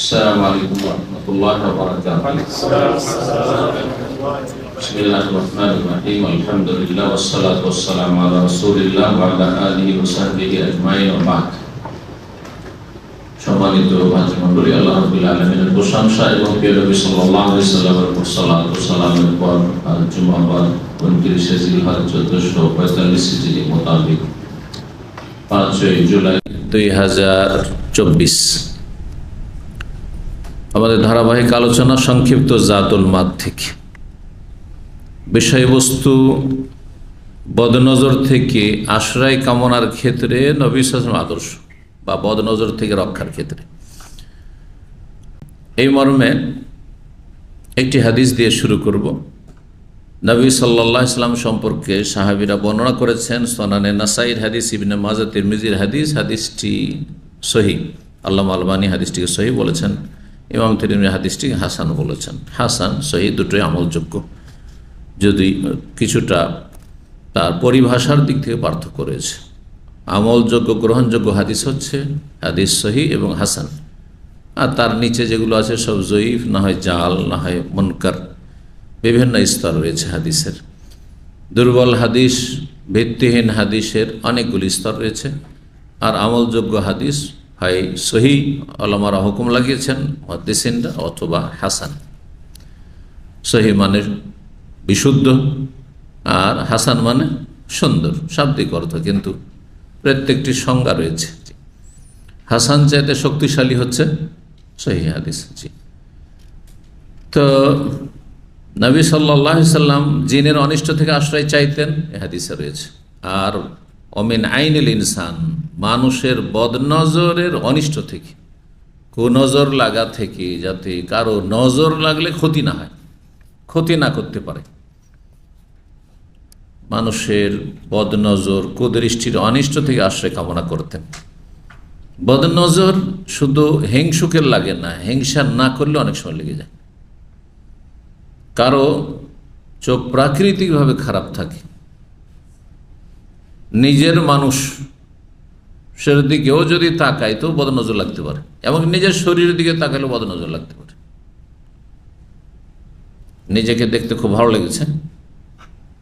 السلام عليكم ورحمة الله وبركاته. بسم الله الرحمن الرحيم. الحمد لله والصلاة والسلام على رسول الله وعلى آله وصحبه أجمعين وبعد. সম্মানিত ভাতৃমণ্ডলী, আল্লাহ রাব্বুল আলামিনের প্রশংসা এবং প্রিয় নবী সাল্লাল্লাহু আলাইহি ওয়াসাল্লামের উপর সালাত ও সালামের পর জুমাবার 29 জিলহজ 1445 হিজরি মোতাবেক 5 জুলাই 2024 আমাদের ধারাবাহিক আলোচনা সংক্ষিপ্ত জাতুল মাদ থেকে। বিষয়বস্তু বদনজর থেকে আশ্রয় কামনার ক্ষেত্রে নবী সাল্লাল্লাহু আলাইহি ওয়াসাল্লামের আদর্শ বা বদনজর থেকে রক্ষার ক্ষেত্রে। এই মর্মে একটি হাদিস দিয়ে শুরু করব। নবী সাল্লাল্লাহু আলাইহি ওয়াসাল্লাম সম্পর্কে সাহাবীরা বর্ণনা করেছেন। সুনানে নাসাইর হাদিস, ইবনে মাজাহ, তিরমিজির হাদিস। হাদিসটি সহিহ। আল্লামা আলবানী হাদিসটিকে সহিহ বলেছেন। ইমাম তিরমিজি হাদিসটিকে হাসান বলেছেন। হাসান সহিহ দুটোই আমলযোগ্য, যদি কিছুটা তার পরিভাষার দিক থেকে পার্থক্য রয়েছে। আমলযোগ্য গ্রহণযোগ্য হাদিস হচ্ছে হাদিস সহিহ এবং হাসান, আর তার নিচে যেগুলো আছে সব জয়ীফ, না হয় জাল, না হয় মুনকার, বিভিন্ন স্তর রয়েছে হাদিসের। দুর্বল হাদিস, ভিত্তিহীন হাদিসের অনেকগুলি স্তর রয়েছে। আর আমলযোগ্য হাদিস হয় সহিহ, ওলামারা হুকুম লাগিয়েছেন মুহাদ্দিসিনরা, অথবা হাসান। সহিহ মানে বিশুদ্ধ, আর হাসান মানে সুন্দর, শাব্দিক অর্থ, কিন্তু প্রত্যেকটি সংজ্ঞা রয়েছে। হাসান চাইতে শক্তিশালী হচ্ছে সহিহ হাদিস। জি, তো নবী সাল্লাল্লাহু আলাইহি ওয়াসাল্লাম জিনের অনিষ্ট থেকে আশ্রয় চাইতেন, এ হাদিসে রয়েছে। আর অমিন আইনিল ইনসান, মানুষের বদনজরের অনিষ্ট থেকে, কুনজর লাগা থেকে, যাতে কারো নজর লাগলে ক্ষতি না হয়, ক্ষতি না করতে পারে। মানুষের বদনজর, কুদৃষ্টির অনিষ্ট থেকে আশ্রয় কামনা করতেন। বদনজর শুধু হিংসুকের লাগে না, হিংসা না করলে অনেক সময় লেগে যায়। কারো চোখ প্রাকৃতিকভাবে খারাপ থাকে, নিজের মানুষের দিকেও যদি তাকায় তো বদনজর লাগতে পারে, এবং নিজের শরীরের দিকে তাকালেও বদনজর লাগতে পারে। নিজেকে দেখতে খুব ভালো লেগেছে,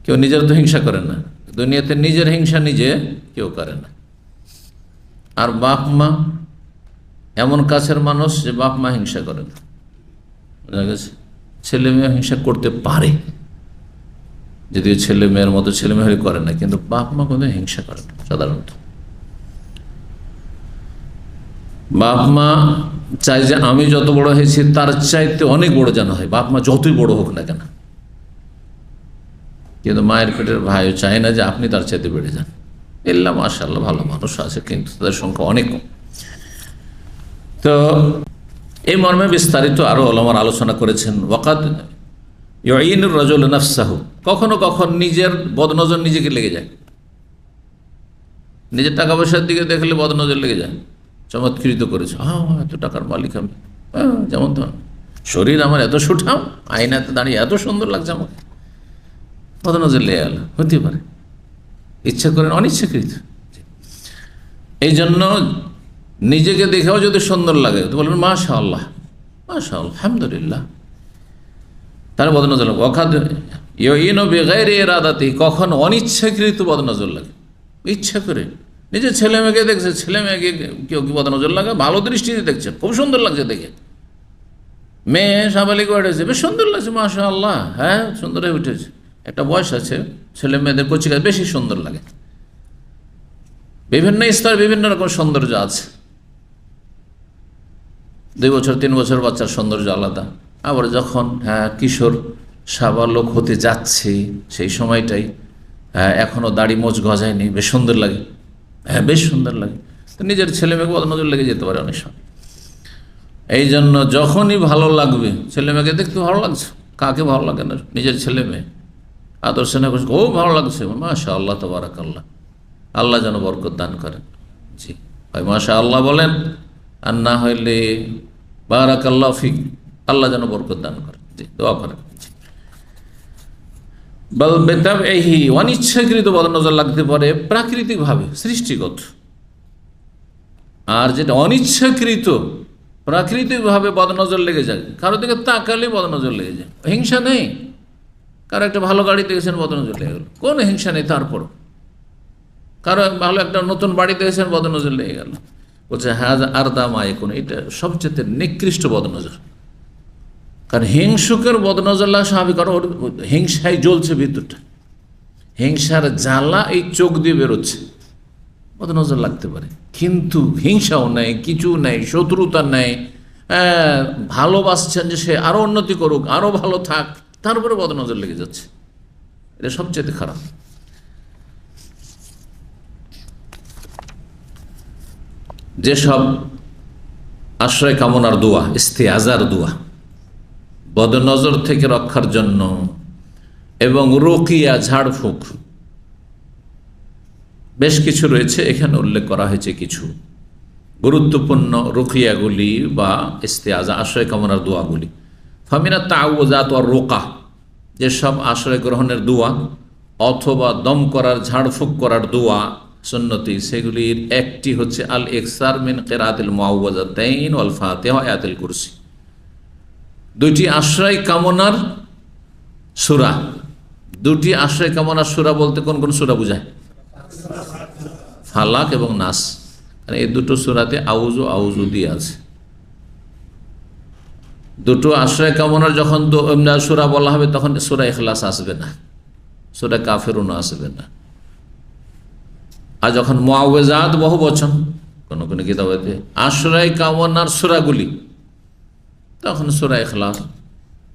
কেউ নিজের তো হিংসা করে না, দুনিয়াতে নিজের হিংসা নিজে কেউ করে না। আর বাপ মা এমন কাছের মানুষ যে বাপ মা হিংসা করে না, বোঝা গেছে। ছেলে মেয়ে হিংসা করতে পারে, যদিও ছেলে মেয়ের মতো ছেলে মেয়ে করে না, কিন্তু বাপ মা কোনো হিংসা করে না সাধারণত। বাপ মা চাই যে আমি যত বড় হয়েছি তার চাইতে অনেক বড় যেন হয়, বাপ মা যতই বড় হোক না কেন। কিন্তু মায়ের পেটের ভাইও চায় না যে আপনি তার চাইতে বেড়ে যান। এল্লা মাশাআল্লাহ ভালো মানুষ আছে, কিন্তু তাদের সংখ্যা অনেক কম। তো এই মর্মে বিস্তারিত আরো ওলামার আলোচনা করেছেন। ওয়াকাদ ইউইনুর রাজুল নাফসাহু, কখনো কখনো নিজের বদনজর নিজেকে লেগে যায়। নিজের টাকা পয়সার দিকে দেখলে বদনজর লেগে যায়। চমৎকৃত করেছে, এত টাকার মালিক আমি, যেমন তো শরীর আমার এত সুঠাম, আয়নাতে দাঁড়িয়ে এত সুন্দর লাগছে আমাকে, বদনজর লেগে গেল। হতে পারে ইচ্ছা করেন, অনিচ্ছাকৃত। এই জন্য নিজেকে দেখেও যদি সুন্দর লাগে তো বলবেন মাশাআল্লাহ, মাশাআল্লাহ, আলহামদুলিল্লাহ, তার বদনজর লাগে। ওয়াকাদ ইউইনু বিগাইরি ইরাদাতি, কখন অনিচ্ছাকৃত বদনজর লাগে, ইচ্ছা করে। নিজের ছেলে মেয়েকে দেখছে, ছেলে মেয়েকে কেউ কি বদনজর লাগে, ভালো দৃষ্টিতে দেখছে, খুব সুন্দর লাগছে দেখে। মেয়ে সাবালিক উঠেছে, বেশ সুন্দর লাগছে, মাশাআল্লাহ, হ্যাঁ সুন্দর হয়ে উঠেছে। একটা বয়স আছে, ছেলে মেয়েদের কচিকায় বেশি সুন্দর লাগে। বিভিন্ন স্তর, বিভিন্ন রকম সৌন্দর্য আছে। 2 বছর 3 বছর বাচ্চার সৌন্দর্য আলাদা। আবার যখন কিশোর সাবালক হতে যাচ্ছে, সেই সময়টাই এখনো দাড়ি মোচ গজায়নি, বেশ সুন্দর লাগে, বেশ সুন্দর লাগে। তো নিজের ছেলে মেয়েকে বদনজর লেগে যেতে পারে অনেক সময়। এই জন্য যখনই ভালো লাগবে, ছেলে মেয়েকে দেখতে ভালো লাগছে, কাকে ভালো লাগে না, নিজের ছেলে মেয়ে আদর্শ না করছে, খুব ভালো লাগছে, মাশাআল্লাহ, তাবারাকাল্লাহ, আল্লাহ যেন বরকত দান করেন। জি, হয় মাশাআল্লাহ বলেন, আর না হইলে বারাকাল্লাহ ফিক, আল্লাহ যেন বরকত দান করেন। জি, দোয়া করেন। বল বেতাব, এই অনিচ্ছাকৃত বদনজর লাগতে পারে প্রাকৃতিকভাবে, সৃষ্টিগত। আর যেটা অনিচ্ছাকৃত, প্রাকৃতিকভাবে বদনজর লেগে যায়, কারো দিকে তাকালে বদনজর লেগে যায়। হিংসা নেই, কারো একটা ভালো গাড়ি দেখেছেন বদনজর লেগে গেল, কোনো হিংসা নেই। তারপর কারো ভালো একটা নতুন বাড়ি দেখেছেন বদনজর লেগে গেল, বলছে হ্যাঁ আর দাম আয় কোন, এটা সবচেয়ে নিকৃষ্ট বদনজর। কারণ হিংসুকের বদনজর লাগা স্বাভাবিক, কারণ ওর হিংসায় জ্বলছে ভিতরটা, হিংসার জ্বালা এই চোখ দিয়ে বেরোচ্ছে, বদনজর লাগতে পারে। কিন্তু হিংসাও নেই, কিছু নেই, শত্রুতা নেই, ভালোবাসছেন যে সে আরো উন্নতি করুক, আরো ভালো থাক, তারপরে বদনজর লেগে যাচ্ছে, এটা সবচেয়ে খারাপ। যেসব আশ্রয় কামনার দোয়া, ইস্তেআজার দোয়া, বদনজর থেকে রক্ষার জন্য, এবং রুকিয়া ঝাড়ফুঁক, বেশ কিছু রয়েছে, এখানে উল্লেখ করা হয়েছে কিছু গুরুত্বপূর্ণ রুকিয়াগুলি বা ইস্তেআজা, আশ্রয় কামনার দোয়াগুলি। ফামিনা তাআউযাত ওয়ার রুকা, যেসব আশ্রয় গ্রহণের দোয়া অথবা দম করার, ঝাড়ফুঁক করার দোয়া সুন্নতি, সেগুলির একটি হচ্ছে আল ইকসার মিন কিরাআতিল মুআউযাতাইন ওয়াল ফাতিহা ওয়া আয়াতুল কুরসি। দুটি আশ্রয় কামনার সূরা, দুটি আশ্রয় কামনার সূরা বলতে কোন কোন সূরা বোঝায়? ফালাক এবং নাস, এই দুটো সূরাতে আউযু আউযু দিয়ে আছে। দুটো আশ্রয় কামনার যখন সূরা বলা হবে তখন সূরা ইখলাস আসবে না, সূরা কাফিরুন আসবে না। আর যখন মুআউযাত বহু বচন কোন কোন কিতাবেতে আশ্রয় কামনার সূরাগুলি, তখন সূরা ইখলাস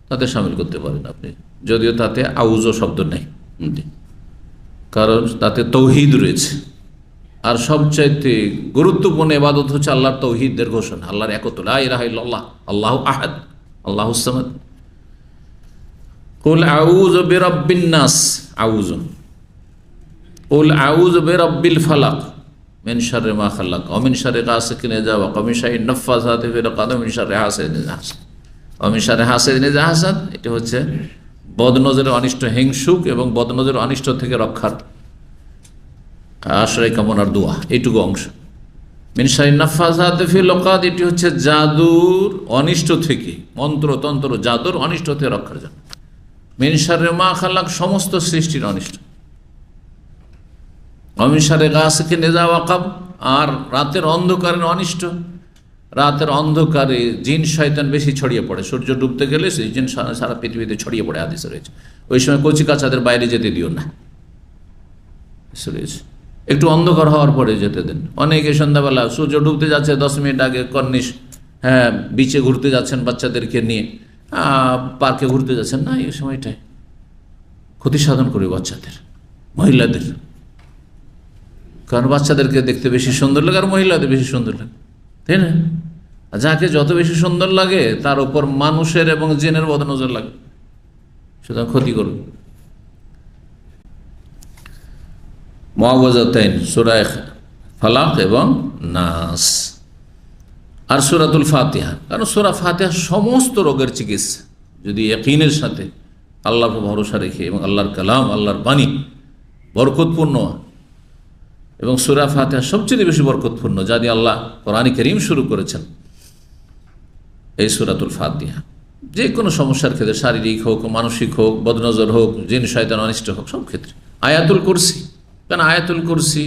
তাতে শামিল করতে পারেন আপনি, যদিও তাতে আউযু শব্দ নেই, কারণ তাতে তৌহিদ রয়েছে। আর সবচাইতে গুরুত্বপূর্ণ ইবাদত হচ্ছে আল্লাহর তৌহিদের ঘোষণা, আল্লাহর একত্ব, লা ইলাহা ইল্লাল্লাহ, আল্লাহু আহাদ, আল্লাহুস সামাদ। কুল আউযু বিরাব্বিন নাস, আউযু, কুল আউযু বিরাব্বিল ফালাক মিন শাররি মা খালাক ওয়া মিন শাররি গাসিকিন ইযা ওয়াকা ওয়া মিন শাররি নাফফাসাতি ফিল উকাদ ওয়া মিন শাররি হাসিদিন ইযা হাসাদ ওয়া মিন শাররি হাসিদিন ইযা হাসাদ। এটা হচ্ছে বদনজরের অনিষ্ট, হিংসুক এবং বদনজরের অনিষ্ট থেকে রক্ষার আশ্রয় কামনার দোয়া, এইটুকু অংশ। মিন শাররি নাফফাসাতি ফিল উকাদ, এটি হচ্ছে জাদুর অনিষ্ট থেকে, মন্ত্রতন্ত্র জাদুর অনিষ্ট থেকে রক্ষার জন্য। মিন শাররি মা খালাক, সমস্ত সৃষ্টির অনিষ্ট। ওয়া মিন শাররি গাসিকিন ইযা ওয়াকাব, আর রাতের অন্ধকারের অনিষ্ট। রাতের অন্ধকারে জিন শয়তান বেশি ছড়িয়ে পড়ে, সূর্য ডুবতে গেলে সেই জিন সারা পৃথিবীতে ছড়িয়ে পড়ে, হাদিসে রয়েছে। ওই সময় কচি কাচাদের বাইরে যেতে দিও না, একটু অন্ধকার হওয়ার পরে যেতে দেন। অনেকে সন্ধ্যাবেলা সূর্য ডুবতে যাচ্ছে 10 মিনিট আগে কর্নিশ, বিচে ঘুরতে যাচ্ছেন বাচ্চাদেরকে নিয়ে, পার্কে ঘুরতে যাচ্ছেন না, এই সময়টায় ক্ষতি সাধন করে বাচ্চাদের, মহিলাদের। কারণ বাচ্চাদেরকে দেখতে বেশি সুন্দর লাগে আর মহিলাদের বেশি সুন্দর লাগে, তাই না? যাকে যত বেশি সুন্দর লাগে তার উপর মানুষের এবং জিনের বদনজর লাগে, সুতরাং ক্ষতি করবে। মুআউযাতাইন, সূরা ফালাক এবং নাস, আর সূরাতুল ফাতিহা। কারণ সূরা ফাতিহা সমস্ত রোগের চিকিৎসা, যদি ইয়াকিনের সাথে আল্লাহর ভরসা রেখে, এবং আল্লাহর কালাম, আল্লাহর বাণী বরকতপূর্ণ, এবং সূরা ফাতিহা সবচেয়ে বেশি বরকতপূর্ণ, যা দিয়ে আল্লাহ কোরআনে কারীম শুরু করেছেন, এই সূরাতুল ফাতিহা। যে কোনো সমস্যার ক্ষেত্রে, শারীরিক হোক, মানসিক হোক, বদনজর হোক, জিন শয়তান অনিষ্ট হোক, সব ক্ষেত্রে। আয়াতুল কুরসি, কারণ আয়াতুল কুরসি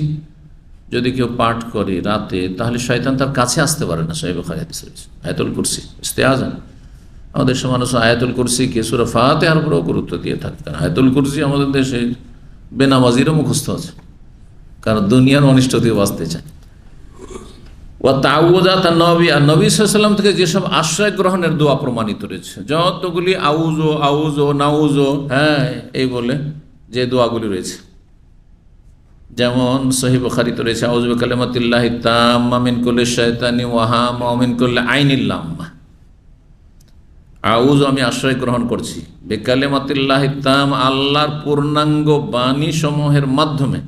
যদি কেউ পাঠ করে রাতে, তাহলে শয়তান তার কাছে আসতে পারে না। সহিহ বুখারী হাদিস রয়েছে আয়াতুল কুরসি ইস্তেআজা। আমাদের দেশের মানুষ আয়াতুল কুরসিকে সূরা ফাতিহার উপরেও গুরুত্ব দিয়ে থাকে, কারণ আয়াতুল কুরসি আমাদের দেশে বেনামাজিরও মুখস্থ আছে, কারণ দুনিয়ার অনিষ্ট থেকে বাঁচতে চায়। ওয়া তাআউযাত নবী, আর নবী সাল্লাল্লাহু আলাইহি ওয়াসাল্লাম থেকে যেসব আশ্রয় গ্রহণের দোয়া প্রমাণিত রয়েছে, যতগুলি আউযু আউযু নাউযু, এই বলে যে দোয়াগুলি রয়েছে, যেমন সহিহ বুখারীতে রয়েছে আউযু বিকালিমাতিল্লাহি তাম্মা মিন কুল্লি শাইতানি ওয়া হামা ওয়া মিন কুল্লি আইনিল লাম্মা। আউযু, আমি আশ্রয় গ্রহণ করছি, বিকালিমাতিল্লাহি তাম্মা, আল্লাহর পূর্ণাঙ্গ বাণী সমূহের মাধ্যমে,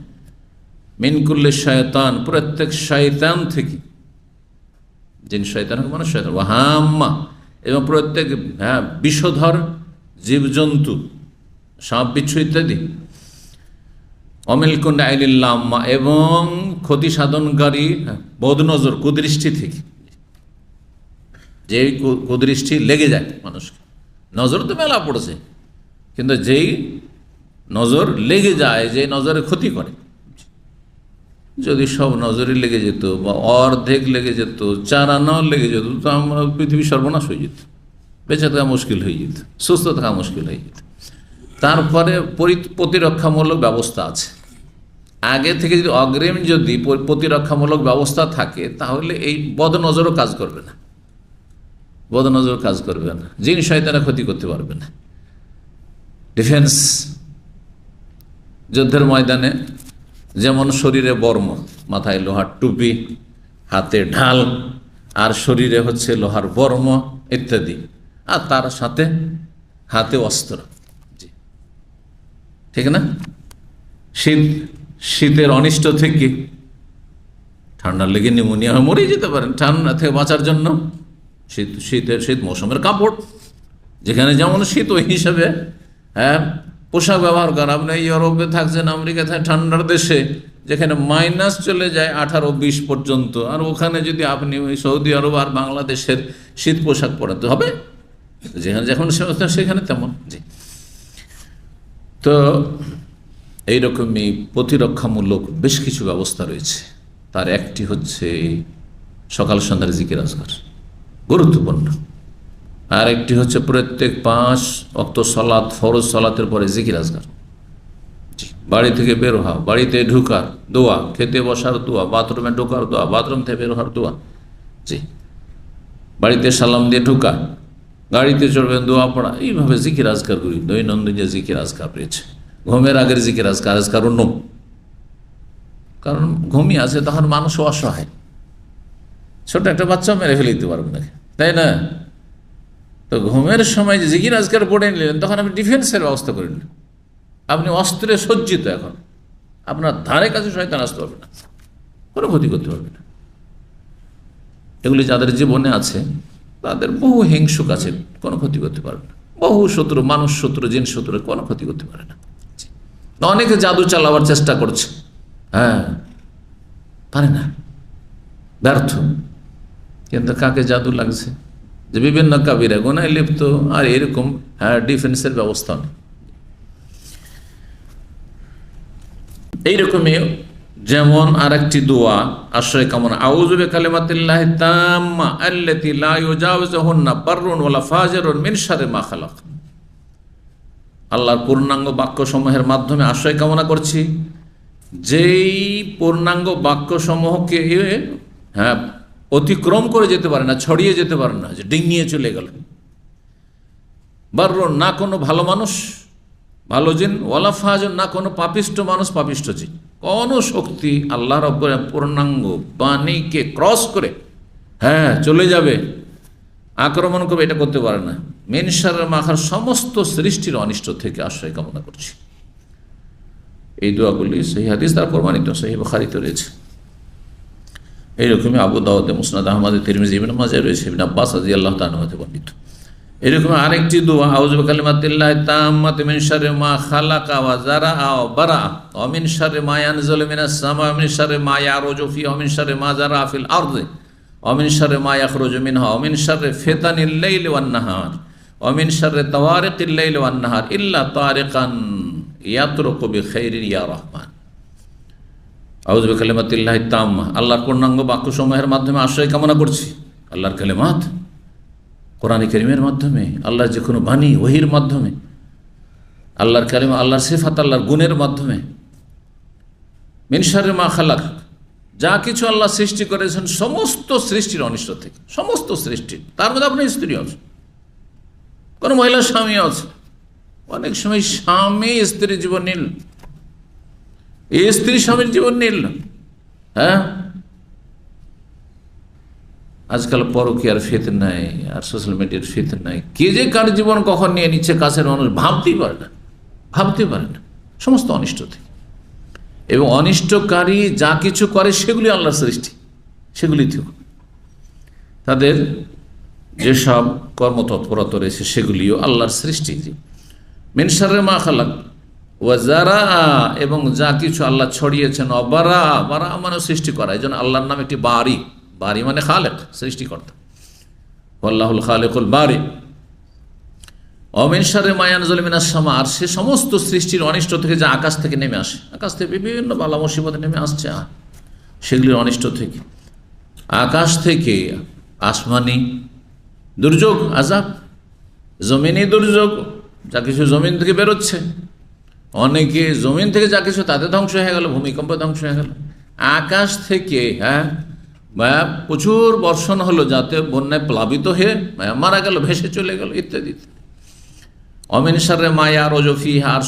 মিন কুল্লি শাইতান, প্রত্যেক শয়তান থেকে, জিন শয়তান হোক মানে শয়তান, ওয়া হাম্মা, এবং প্রত্যেক বিষধর জীবজন্তু, সাপ বিচ্ছু ইত্যাদি, অমিল কুন্ড আইলিল্লাম্মা, এবং ক্ষতি সাধনকারী বদনজর কুদৃষ্টি থেকে। যে কুদৃষ্টি লেগে যায় মানুষকে। নজর তো মেলা পড়ছে, কিন্তু যেই নজর লেগে যায়, যে নজরে ক্ষতি করে, যদি সব নজরে লেগে যেত বা অর্ধেক লেগে যেত, 4 আনাও লেগে যেত, তো আমরা পৃথিবী সর্বনাশ হয়ে যেত, বেঁচে থাকা মুশকিল হয়ে যেত, সুস্থ থাকা মুশকিল হয়ে যেত। তারপরে প্রতিরক্ষামূলক ব্যবস্থা আছে। আগে থেকে যদি অগ্রিম যদি প্রতিরক্ষামূলক ব্যবস্থা থাকে, তাহলে এই বদনজরও কাজ করবে না, বদনজর কাজ করবে না, জিন শয়তানরা ক্ষতি করতে পারবে না। ডিফেন্স যুদ্ধের ময়দানে যেমন শরীরে বর্ম, মাথায় লোহার টুপি, হাতে ঢাল, আর শরীরে হচ্ছে লোহার বর্ম ইত্যাদি, আর তার সাথে হাতে অস্ত্র, ঠিক না? শীতের অনিষ্ট থেকে, ঠান্ডা লেগে নিউমোনিয়া হয়ে মরে যেতে পারেন, ঠান্ডা থেকে বাঁচার জন্য শীত মৌসুমের কাপড়, যেখানে যেমন শীত ওই হিসাবে পোশাক ব্যবহার করা। আপনি ইউরোপে থাকছেন, আমেরিকায় থাকছেন, ঠান্ডার দেশে, যেখানে মাইনাস চলে যায় 18-20 পর্যন্ত, আর ওখানে যদি আপনি ওই সৌদি আরব আর বাংলাদেশের শীত পোশাক পরাতে হবে, যেখানে যখন সেখানে তেমন। জি, তো এইরকমই প্রতিরক্ষামূলক বেশ কিছু ব্যবস্থা রয়েছে। তার একটি হচ্ছে সকাল সন্ধ্যার জিকির আজকার, গুরুত্বপূর্ণ। আর একটি হচ্ছে প্রত্যেক 5 ওয়াক্ত সালাত, ফরজ সালাতের পরে জিকির আজকার। বাড়ি থেকে বের হওয়া, বাড়িতে ঢুকার দোয়া, খেতে বসার দোয়া, বাথরুমে ঢোকার দোয়া, বাথরুম থেকে বের হওয়ার দোয়া, জি, বাড়িতে সালাম দিয়ে ঢুকা, গাড়িতে চড়বেন দোয়া পড়া, এইভাবে জিকির আজকার করি। দৈনন্দিন যে জিকির আজকার রয়েছে, ঘুমের আগের জিকির আজকার অন্য, কারণ ঘুমিয়ে আছে তখন মানুষ অসহায়, ছোট একটা বাচ্চাও মেরে ফেলে দিতে পারবে না, তাই না? তো ঘুমের সময় যে জিকির আজকার পড়ে নিলেন, তখন আপনি ডিফেন্সের ব্যবস্থা করে নিলেন, আপনি অস্ত্রে সজ্জিত, এখন আপনার ধারে কাছে শয়তান আসতে পারবে না, কোনো ক্ষতি করতে পারবে না। এগুলি যাদের জীবনে আছে তাদের বহু হিংসুক আছে, কোনো ক্ষতি করতে পারবে না। বহু শত্রু, মানুষ শত্রু, জিন শত্রু, কোনো ক্ষতি করতে পারে না। অনেকে জাদু চালাবার চেষ্টা করছে, পারে না, ব্যর্থ। কিন্তু কাকে জাদু লাগছে? যে বিভিন্ন কাবিরা গুনায় লিপ্ত, আর এরকম ডিফেন্সের ব্যবস্থা নেই। এইরকমই যেমন আর একটি দোয়া আশ্রয় কামনা, আউযু বিকালিমাতিল্লাহি তাম্মা আল্লাতী লা ইউজাওযুহুন্না বাররুন ওয়ালা ফাজিরুন মিন শাররি মা খালাক। আল্লাহর পূর্ণাঙ্গ বাক্যসমূহের মাধ্যমে আশ্রয় কামনা করছি, যেই পূর্ণাঙ্গ বাক্যসমূহকে অতিক্রম করে যেতে পারে না, ছড়িয়ে যেতে পারে না, যে ডিঙিয়ে চলে গেল। বাররুন, না কোনো ভালো মানুষ, ভালো জিন, ওয়ালা ফাজির, না কোনো পাপিষ্ট মানুষ, পাপিষ্ট জিন, কোনো শক্তি আল্লাহ রাব্বুল পূর্ণাঙ্গ বাণীকে ক্রস করে চলে যাবে, আক্রমণ করবে, এটা করতে পারে না। মিন শাররি মা খালাক, সমস্ত সৃষ্টির অনিষ্ট থেকে আশ্রয় কামনা করছি। এই দোয়াগুলি সহিহ হাদিস দ্বারা প্রমাণিত, সহিহ বুখারীতে রয়েছে। এইরকমই আবু দাউদে, মুসনাদ আহমদে, তিরমিজি, ইবনে মাজাহ রয়েছে, ইবনে আব্বাস রাদিয়াল্লাহু তাআলা হতে বর্ণিত। এরকম আরেকটি দোয়া, আউযু বিকালিমাতিল্লাহি তাম্মাতি মিন শাররি মা খালাকা ওয়া যারাআ ওয়া বারাআ ওয়া মিন শাররি মা ইয়ানজিলু মিনাস সামা'i ওয়া মিন শাররি মা ইয়ারুজু ফিহি ওয়া মিন শাররি মা যারাআ ফিল আরদি ওয়া মিন শাররি মা ইয়াখরুজু মিনহা ওয়া মিন শাররি ফিতানিল লাইলি ওয়ান নাহার ওয়া মিন শাররি তাওয়ারিকিল লাইলি ওয়ান নাহার ইল্লা তারিকান ইয়াতরুকু বিখাইরিন ইয়া রাহমান। আউযু বিকালিমাতিল্লাহি তাম্মা, আল্লাহর পূর্ণাঙ্গ বাক্যসমূহের মাধ্যমে আশ্রয় কামনা করছি। আল্লাহর কালিমাত, কোরআনে কারীমের মাধ্যমে, আল্লাহর যে কোনো বাণী, ওহীর মাধ্যমে, আল্লাহর কালিমা, আল্লাহর সিফাত, আল্লাহর গুণের মাধ্যমে। মিন শাররি মা খালাক, যা কিছু আল্লাহ সৃষ্টি করেছেন সমস্ত সৃষ্টির অনিষ্ট থেকে, সমস্ত সৃষ্টির, তার মধ্যে আপনার স্ত্রী আছে, কোনো মহিলার স্বামী আছে। অনেক সময় স্বামী স্ত্রীর জীবন নিল, স্ত্রী স্বামীর জীবন নিল। আজকাল পরকীয়ার ফিতনায় আর সোশ্যাল মিডিয়ার ফিতনায় কে যে কার জীবন কখন নিয়ে নিচ্ছে কাছের মানুষ ভাবতেই পারে না, ভাবতেই পারে না, সমস্ত অনিষ্ট থেকে। এবং অনিষ্টকারী যা কিছু করে সেগুলি আল্লাহর সৃষ্টি, সেগুলি থেকে তাদের যেসব কর্মতৎপরতা রয়েছে সেগুলিও আল্লাহর সৃষ্টি। মিন শাররি মা খালাক ওয়া যারাআ, এবং যা কিছু আল্লাহ ছড়িয়েছেন, অবারা, বারা মানে সৃষ্টি করা, এই জন্য আল্লাহর নাম একটি বারি, বারি মানে খালেক, সৃষ্টিকর্তা। আল্লাহুল খালিকুল বারি। অমিন শাররি মা ইয়ানজিলু মিনাস সামা, আর সে সমস্ত সৃষ্টির অনিষ্ট থেকে যা আকাশ থেকে নেমে আসে, আকাশ থেকে বিভিন্ন বালা মুসিবত নেমে আসছে, সেগুলির অনিষ্ট থেকে, আকাশ থেকে আসমানি দুর্যোগ আযাব, জমিনি দুর্যোগ, যা কিছু জমিন থেকে বেরোচ্ছে, অনেকে জমিন থেকে যা কিছু তাতে ধ্বংস হয়ে গেল, ভূমিকম্প ধ্বংস হয়ে গেল। আকাশ থেকে প্রচুর বর্ষণ হলো, যাতে বন্যায় প্লাবিত হয়ে মারা গেল, ভেসে চলে গেল, ইত্যাদি। অমিন শাররি মা ইয়ারজু ফিহা, আর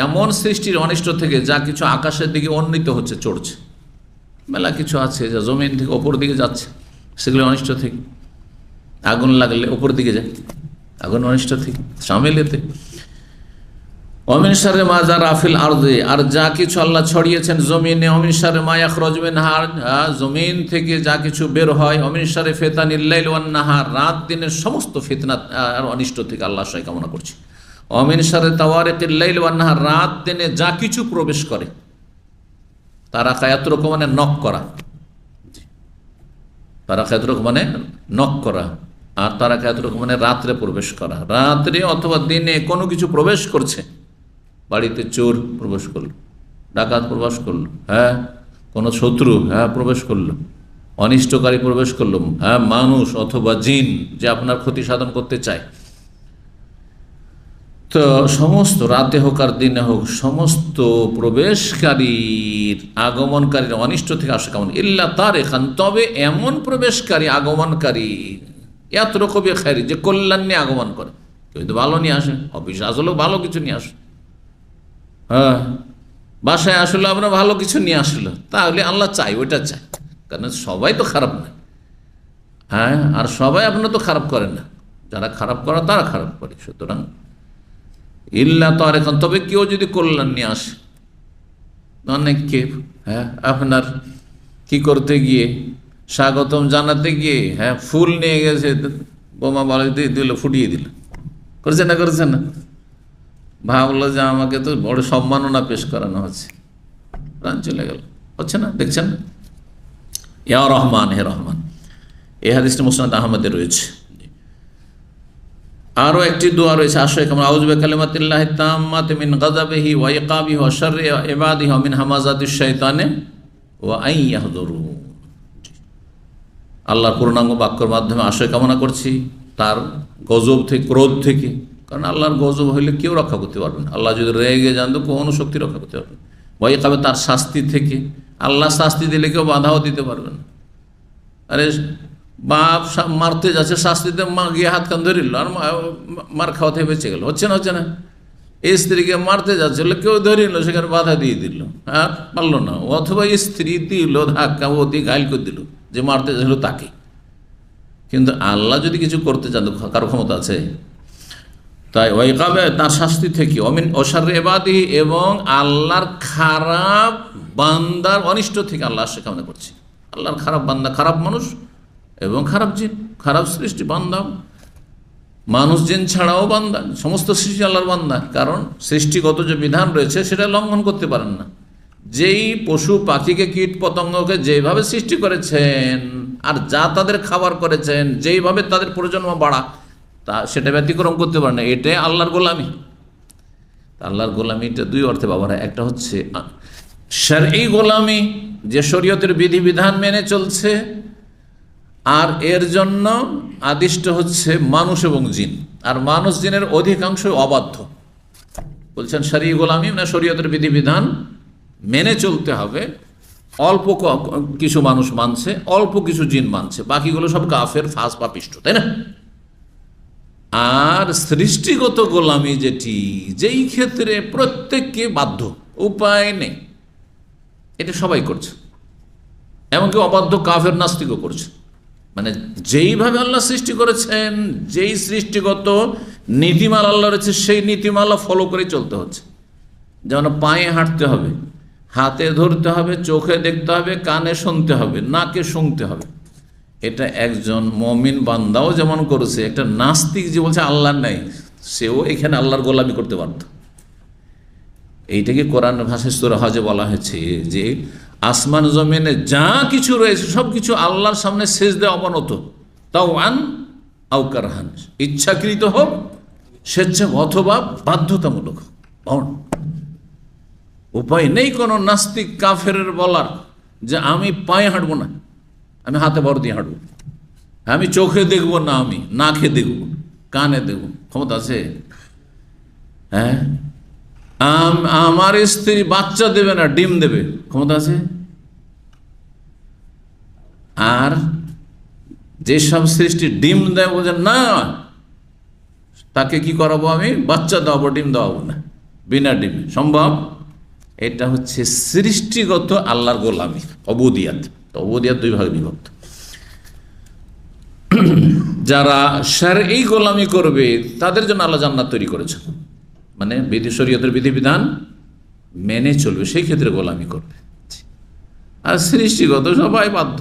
এমন সৃষ্টির অনিষ্ট থেকে যা কিছু আকাশের দিকে উন্নীত হচ্ছে, চড়ছে, মেলা কিছু আছে যা জমিন থেকে ওপর দিকে যাচ্ছে, সেগুলো অনিষ্ট থেকে। আগুন লাগলে ওপর দিকে যায়, আগুন অনিষ্ট থেকে শামিল এতে। অমিন শাররি মা যারা ফিল আরদি, আর যা কিছু আল্লাহ ছড়িয়েছেন জমিনে, অমিন শাররি মা ইয়াখরুজু মিনহা, জমিন থেকে যা কিছু বের হয়, অমিন শাররি ফিতানিল লাইল ওয়ান নাহার, রাত দিনের সমস্ত ফিতনা আর অনিষ্ট থেকে আল্লাহ আশ্রয় কামনা করছি। অমিন শাররি তাওয়ারিকিল লাইল ওয়ান নাহার, রাত দিনে যা কিছু প্রবেশ করে, তারা কায়াতুরক মানে নক করা, তারা কায়াতুরক মানে নক করা, আর তারা কায়াতুরক মানে রাত্রে প্রবেশ করা। রাত্রে অথবা দিনে কোনো কিছু প্রবেশ করছে, বাড়িতে চোর প্রবেশ করলো, ডাকাত প্রবেশ করলো, কোনো শত্রু প্রবেশ করলো, অনিষ্টকারী প্রবেশ করলো, মানুষ অথবা জিন যে আপনার ক্ষতি সাধন করতে চায়, তো সমস্ত রাতে হোক আর দিনে হোক সমস্ত প্রবেশকারীর আগমনকারীর অনিষ্ট থেকে আসে কেমন ইল্লা তার এখান, তবে এমন প্রবেশকারী আগমনকারী এত রকমের খায়রি যে কল্যাণ নিয়ে আগমন করে, কেউ তো ভালো নিয়ে আসে, অফিসে আসলেও ভালো কিছু নিয়ে আসে, বাসায় আসলে আমরা ভালো কিছু নিয়ে আসলো, তাহলে আল্লাহ চাই, ওইটা চাই, কারণ সবাই তো খারাপ না, আর সবাই আপনার তো খারাপ করেন না, যারা খারাপ করে তারা খারাপ করে। সুতরাং ইল্লা তো আর এখন, তবে কেউ যদি কল্যাণ নিয়ে আসে, অনেককে আপনার কি করতে গিয়ে, স্বাগতম জানাতে গিয়ে ফুল নিয়ে গেছে, বোমা বাড়ি দিয়ে দিল, ফুটিয়ে দিল, করেছে না, করেছে না, ভাবলো যে আমাকে তো বড় সম্মাননা পেশ করানো হচ্ছে, প্রাণ চলে গেল, হচ্ছে না, দেখছেন না। ইয়া রহমান, হে রহমান, এই হাদিসটি মুসনাদ আহমদে রয়েছে। আরও একটি দোয়া রয়েছে, আশায়ে কামাল, আউযু বিকালিমাতিল্লাহি তাম্মাতি মিন গাযাবিহি ওয়া ইকাবিহি ওয়া শাররি ইবাদিহি ওয়া মিন হামাযাতিশ শাইতানি ওয়া আন ইয়াহযুরুন। আল্লাহর পূর্ণাঙ্গ বাক্যের মাধ্যমে আশায় কামনা করছি তার গজব থেকে, ক্রোধ থেকে, কারণ আল্লাহর গজব হইলে কেউ রক্ষা করতে পারবে না, আল্লাহ যদি রেগে যান তো কোনো শক্তি রক্ষা করতে পারবে না। ওয়া ইকাবে, তার শাস্তি থেকে, আল্লাহ শাস্তি দিলে কেউ বাধাও দিতে পারবে না। আরে বাপ মারতে যাচ্ছে, শাস্তিতে মা গিয়ে হাত কান ধরিল আর মার খাওয়া থেকে বেঁচে গেল, হচ্ছে না, হচ্ছে না। স্ত্রীকে মারতে যাচ্ছিল, কেউ ধরিল, সেখানে বাধা দিয়ে দিল, আর পারলো না, অথবা স্ত্রী দিল ধাক্কা, অতি ঘাইল করে দিল যে মারতে যাচ্ছিল তাকে। কিন্তু আল্লাহ যদি কিছু করতে চান, কারো ক্ষমতা আছে? তাই ওই কাবে, তার শাস্তি থেকে, অমিন ওশাররি ইবাদিহি, এবং আল্লাহর খারাপ বান্দার অনিষ্ট থেকে আল্লাহ আশ্রয় কামনা করছে। আল্লাহর খারাপ বান্দা, খারাপ মানুষ এবং খারাপ জিন, খারাপ সৃষ্টি বান্দা, মানুষ জিন ছাড়াও বান্দা, সমস্ত সৃষ্টি আল্লাহর বান্দা, কারণ সৃষ্টিগত যে বিধান রয়েছে সেটা লঙ্ঘন করতে পারেন না। যেই পশু পাখিকে, কীট পতঙ্গকে যেভাবে সৃষ্টি করেছেন আর যা তাদের খাবার করেছেন, যেইভাবে তাদের প্রজন্ম বাড়া, তা সেটা ব্যতিক্রম করতে পারে না, এটাই আল্লাহর গোলামি। আল্লাহর গোলামিটা দুই অর্থে ব্যবহার হয়, একটা হচ্ছে শরঈ গোলামি, যে শরীয়তের বিধিবিধান মেনে চলছে, আর এর জন্য আদিষ্ট হচ্ছে মানুষ এবং জিন, আর মানুষ জিনের অধিকাংশ অবাধ্য। বলছেন শরঈ গোলামি মানে শরীয়তের বিধিবিধান মেনে চলতে হবে, অল্প কিছু মানুষ মানছে, অল্প কিছু জিন মানছে, বাকিগুলো সব কাফের, ফাস, পাপিষ্ঠ, তাই না? আর সৃষ্টিগত গোলামি যেটি, যেই ক্ষেত্রে প্রত্যেককে বাধ্য, উপায় নেই, এটা সবাই করছে, এমনকি অবাধ্য কাফের নাস্তিকও করছে। মানে যেইভাবে আল্লাহ সৃষ্টি করেছেন, যেই সৃষ্টিগত নীতিমালা আল্লাহ রয়েছে, সেই নীতিমালা ফলো করে চলতে হচ্ছে। যেমন পায়ে হাঁটতে হবে, হাতে ধরতে হবে, চোখে দেখতে হবে, কানে শুনতে হবে, নাকে শুনতে হবে, এটা একজন মুমিন বান্দাও যেমন করেছে, একটা নাস্তিক যে বলছে আল্লাহ নাই, সেও এখানে আল্লাহর গোলামি করতে পারত। এইটাকে কোরআন ভাষায় সূরা হজে বলা হয়েছে যে আসমান জমিনে যা কিছু রয়েছে সব কিছু আল্লাহর সামনে সেজদা অবনত, তাওয়ান আউকারহান, ইচ্ছাকৃত হোক স্বেচ্ছা অথবা বাধ্যতামূলক হোক। উপায় নেই কোনো নাস্তিক কাফেরের বলার যে আমি পায়ে হাঁটবো না, আমি হাতে ভর দিয়ে হাঁটবো, আমি চোখে দেখবো না, আমি নাকে দেখবো, কানে দেখবো, ক্ষমতা আছে? হ্যাঁ, আমার স্ত্রী বাচ্চা দেবে না, ডিম দেবে, ক্ষমতা আছে? আর যেসব সৃষ্টি ডিম দেয় বলছেন না, তাকে কি করাবো, আমি বাচ্চা দেওয়াবো, ডিম দেওয়াবো না, বিনা ডিমে সম্ভব? এটা হচ্ছে সৃষ্টিগত আল্লাহর গোলামি, অবুদিয়াত। অবুদিয়াত দুই ভাগে বিভক্ত। যারা শারঈ গোলামি করবে তাদের জন্য আল্লাহ জান্নাত তৈরি করেছেন, মানে শরীয়তের বিধিবিধান মেনে চলবে, সেই ক্ষেত্রে গোলামি করবে। আর সৃষ্টিগত সবাই বাধ্য,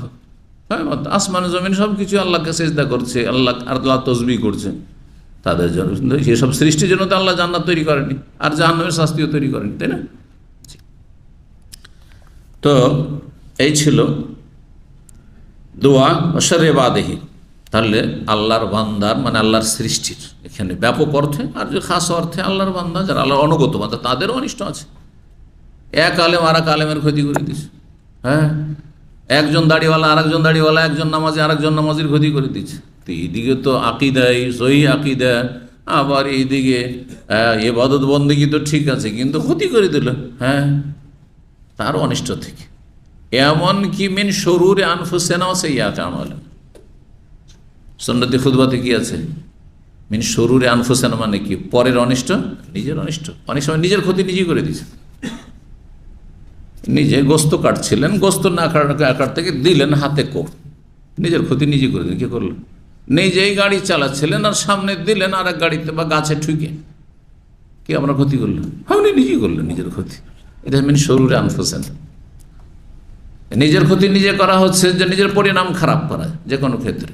আসমান জমিন সব কিছু আল্লাহকে সেজদা করছে, আল্লাহ তসবিহ করছে, তাদের জন্য সেসব সৃষ্টির জন্য তো আল্লাহ জান্নাত তৈরি করেনি, আর জাহান্নামের শাস্তিও তৈরি করেনি, তাই না? তো এই ছিল দোয়া শারঈ বাদেহি। তাহলে আল্লাহর বান্দার মানে আল্লাহর সৃষ্টির এখানে ব্যাপক অর্থে, আর যে খাস অর্থে আল্লাহর বান্দা যারা আল্লাহর অনুগত বান্দা তাদেরও অনিষ্ট আছে। এক আলেম আর এক আলেমের ক্ষতি করে দিচ্ছে। হ্যাঁ, একজন দাড়িওয়ালা আর একজন দাড়িওয়ালা, একজন নামাজি আর একজন নামাজির ক্ষতি করে দিচ্ছে। তো এইদিকে তো আকিদাই সহি আকিদা, আবার এইদিকে ইবাদত বন্দেগী তো ঠিক আছে, কিন্তু ক্ষতি করে দিল। হ্যাঁ, তার অনিষ্ট থেকে। এমন কি মিন শুরুরি আনফুসিনা ওয়া সাইয়্যাতি আমালিনা, সুন্নতি খুতবাতে কি আছে? মিন শুরুরি আনফুসিনা মানে কি? পরের অনিষ্ট, নিজের অনিষ্ট। অনেক সময় নিজের ক্ষতি নিজেই করে দিচ্ছে। নিজে গোস্ত কাটছিলেন, গোস্ত না কাটতে গিয়ে দিলেন হাতে কোপ, নিজের ক্ষতি নিজে করে দিলেন। কি করলেন? নিজেই গাড়ি চালাচ্ছিলেন আর সামনে দিলেন আর এক গাড়িতে বা গাছে ঠুকে, কি আমরা ক্ষতি করলেন? আপনি নিজেই করলেন নিজের ক্ষতি। এটা মিন শুরুরি আনফুসিনা। নিজের ক্ষতি নিজে করা হচ্ছে যে নিজের পরিণাম খারাপ করা, যে কোনো ক্ষেত্রে।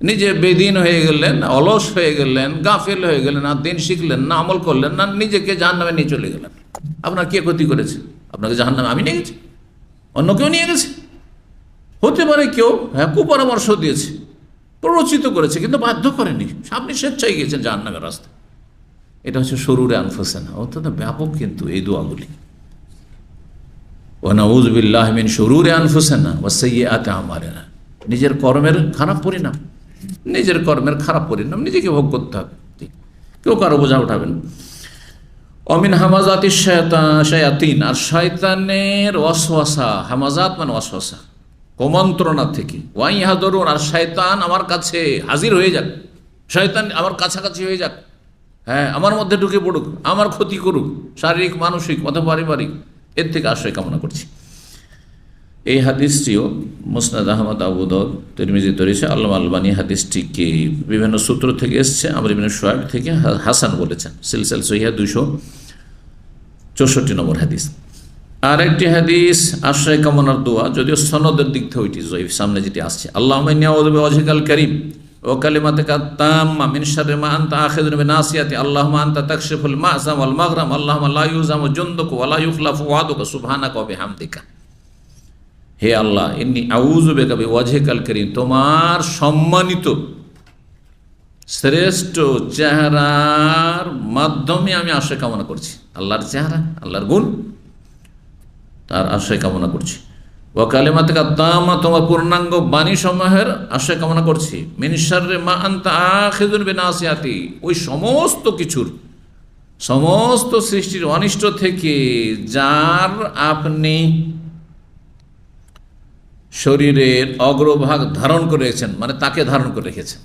নিজে বেদিন হয়ে গেলেন, অলস হয়ে গেলেন, গাফেল হয়ে গেলেন, আর দিন শিখলেন না, আমল করলেন না, নিজেকে জাহান্নামে নিয়ে চলে গেলেন। আপনার কে ক্ষতি করেছে? আপনাকে জাহান্নামে আমি নিয়ে গেছি, অন্য কেউ নিয়ে গেছে, হতে পারে কেউ কুপরামর্শ দিয়েছে, প্ররোচিত করেছে, কিন্তু বাধ্য করেনি, আপনি স্বেচ্ছায় গিয়েছেন জাহান্নামের রাস্তায়। এটা হচ্ছে শুরুরে আনফুসিনা। অত্যন্ত ব্যাপক কিন্তু এই দোয়াগুলি। ওয়া নাউযু বিল্লাহি মিন শুরুরি আনফুসিনা ওয়া সাইয়্যাতি আমালিনা। নিজের কর্মের খারাপ পরিণাম, নিজের কর্মের খারাপ পরিণাম নিজেকে ভোগ করতে হবে, কেউ কারো বোঝা উঠাবেন। অমিন হামাজাতি শায়াতিন, আর শয়তানের ওয়াসওয়াসা, হামাজাত মানে ওয়াসওয়াসা, কুমন্ত্রণা থেকে। ওয়াই হাদরুন, আর শয়তান আমার কাছে হাজির হয়ে যাক, শয়তান আমার কাছাকাছি হয়ে যাক, হ্যাঁ, আমার মধ্যে ঢুকে পড়ুক, আমার ক্ষতি করুক, শারীরিক মানসিক অথবা পারিবারিক, এর থেকে আশ্রয় কামনা করছি। এই হাদিসটিও মুসনাদ আহমদ, আবু দাউদ, তিরমিজিতে রয়েছে। আল্লামা আলবানী হাদিসটিকে বিভিন্ন সূত্র থেকে এসছে, আমর ইবনে শুআয়ব থেকে হাসান বলেছেন। সিলসিলা সহিহা 264 নম্বর হাদিস। আর একটি হাদিস আশ্রয় কামনার দোয়া, যদিও সনদের দিক থেকে ওইটি জয়ীফ, সামনে যেটি আসছে, আল্লাহুম্মা ইন্নী আউযু বিওয়াজহিকাল কারীম ওয়া কালিমাতিকা তাম্মা মিন শাররি মা আনতা আখিযুন বিনাসিয়াতি, আল্লাহুম্মা আনতা তাকশিফুল মা'সাম ওয়াল মাগরাম, আল্লাহুম্মা লা ইউজামু জুনদুকা ওয়া লা ইউখলাফু ওয়া'দুকা সুবহানাকা ওয়া বিহামদিকা। হে আল্লাহ, ইন্নী আউযু বিকা বিওয়াজহিকাল কারীম, তোমার সম্মানিত শ্রেষ্ঠ চেহারার মাধ্যমে আমি আশ্রয় কামনা করছি। আল্লাহর চেহারা, আল্লাহর গুণ, তার আশ্রয় কামনা করছি। ওয়া কালিমাতিকা তাম্মা, তোমার পূর্ণাঙ্গ বাণী সমূহের আশ্রয় কামনা করছি। মিন শাররি মা আনতা আখিযুন বিনাসিয়াতি, ওই সমস্ত কিছুর, সমস্ত সৃষ্টির অনিষ্ট থেকে যার আপনি শরীরের অগ্রভাগ ধারণ করে রেখেছেন, মানে তাকে ধারণ করে রেখেছেন।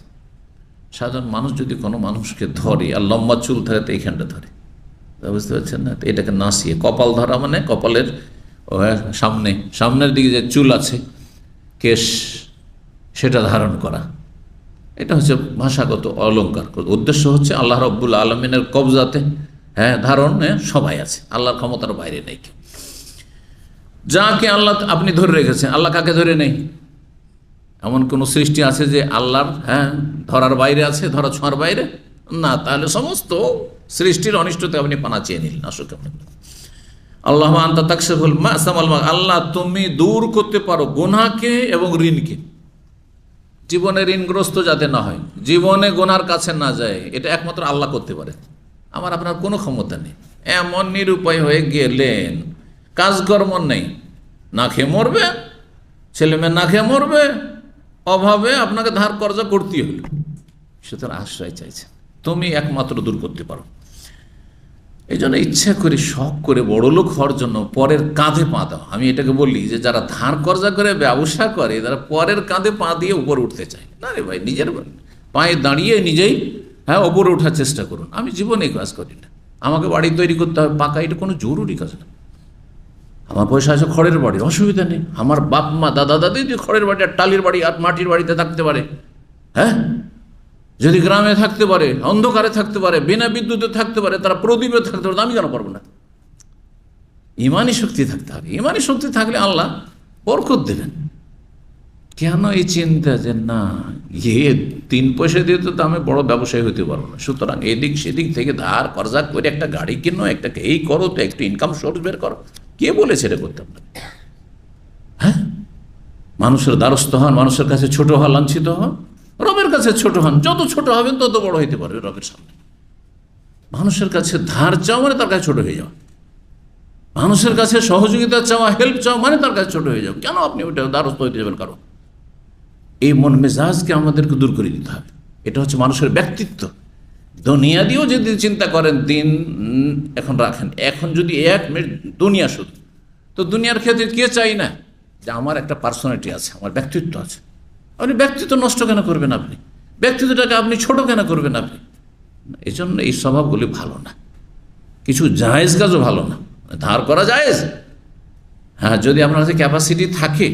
সাধারণ মানুষ যদি কোনো মানুষকে ধরে আর লম্বা চুল থাকে তো এইখানটা ধরে, বুঝতে পারছেন না? তো এটাকে নাসিয়ে, কপাল ধরা মানে কপালের সামনের দিকে যে চুল আছে, কেশ, সেটা ধারণ করা। এটা হচ্ছে ভাষাগত অলঙ্কার। উদ্দেশ্য হচ্ছে আল্লাহ রাব্বুল আলামিনের কবজাতে, ধারণ সবাই আছে, আল্লাহর ক্ষমতার বাইরে নেই কেউ। যাকে আল্লাহ আপনি ধরে রেখেছেন, আল্লাহ কাকে ধরে নেই? এমন কোন সৃষ্টি আছে যে আল্লাহর ধরার বাইরে আছে, ধরা ছোঁয়ার বাইরে? না। তাহলে সমস্ত সৃষ্টির অনিষ্টতে আপনি পানা চেয়ে নিলেন। আসুক আল্লাহুম্মা আনতা তাকশিফুল মা'সাম ওয়াল মাগরাম, আল্লাহ তুমি দূর করতে পারো গুনাহকে এবং ঋণকে। জীবনে ঋণগ্রস্ত যাতে না হয়, জীবনে গোনার কাছে না যায়, এটা একমাত্র আল্লাহ করতে পারে। আমার আপনার কোনো ক্ষমতা নেই। এমন নিরুপায় হয়ে গেলেন, কাজকর্ম নেই, না খেয়ে মরবে, ছেলেমেয়ে না খেয়ে মরবে, অভাবে আপনাকে ধার কর্জা করতেই হলো, সুতরাং আশ্রয় চাইছে, তুমি একমাত্র দূর করতে পারো। এই জন্য ইচ্ছা করে শখ করে বড়লোক হওয়ার জন্য পরের কাঁধে পা দাও। আমি এটাকে বলি যে যারা ধার কর্জা করে ব্যবসা করে, তারা পরের কাঁধে পা দিয়ে উপরে উঠতে চায় না। রে ভাই, নিজের পায়ে দাঁড়িয়ে নিজেই ওপরে ওঠার চেষ্টা করুন। আমি জীবনে কাজ করি না, আমাকে বাড়ি তৈরি করতে হবে পাকা, এটা কোনো জরুরি কাজ না। আমার পয়সা আছে খড়ের বাড়ির, অসুবিধা নেই। আমার বাপ মা দাদা দাদি যদি খড়ের বাড়ি আর টালির বাড়ি আর মাটির বাড়িতে থাকতে পারে, হ্যাঁ, যদি গ্রামে থাকতে পারে, অন্ধকারে থাকতে পারে, বিনা বিদ্যুতে থাকতে পারে, তারা প্রদীপে থাকতে পারে, আমি কেন পারবো না? ইমানি শক্তি থাকতে হবে। ইমানি শক্তি থাকলে আল্লাহ বরকত দেবেন। কেন এই চিন্তা যে না, 3 পয়সা দিয়ে তো আমি বড় ব্যবসায়ী হতে পারবো না, সুতরাং এদিক সেদিক থেকে ধার কর্জা করে একটা গাড়ি কিনো, একটা এই করো, তো একটু ইনকাম সোর্স বের করো। কে বলেছে এটা করতে আপনাকে? হ্যাঁ, মানুষের দ্বারস্থ হন, মানুষের কাছে ছোট হওয়া, লাঞ্ছিত হন, রবের কাছে ছোট হন। যত ছোট হবেন তত বড় হইতে পারবে রবের সামনে। মানুষের কাছে ধার চাও মানে তার কাছে ছোট হয়ে যাও, মানুষের কাছে সহযোগিতা চাওয়া, হেল্প চাও মানে তার কাছে ছোট হয়ে যাও। কেন আপনি ওইটা দ্বারস্থ হইতে যাবেন কারো? এই মন মেজাজকে আমাদেরকে দূর করে দিতে হবে। এটা হচ্ছে মানুষের ব্যক্তিত্ব। দুনিয়া দিয়েও যদি চিন্তা করেন, দিন এখন রাখেন, এখন যদি 1 মিনিট দুনিয়া শুধু, তো দুনিয়ার ক্ষেত্রে কে চাই না যে আমার একটা পার্সোনালিটি আছে, আমার ব্যক্তিত্ব আছে। আপনি ব্যক্তিত্ব নষ্ট কেন করবেন? আপনি ব্যক্তিত্বটাকে আপনি ছোট কেন করবেন? আপনি এই জন্য এই স্বভাবগুলি ভালো না। কিছু জায়েজ কাজও ভালো না। ধার করা জায়েজ, হ্যাঁ, যদি আপনার কাছে ক্যাপাসিটি থাকে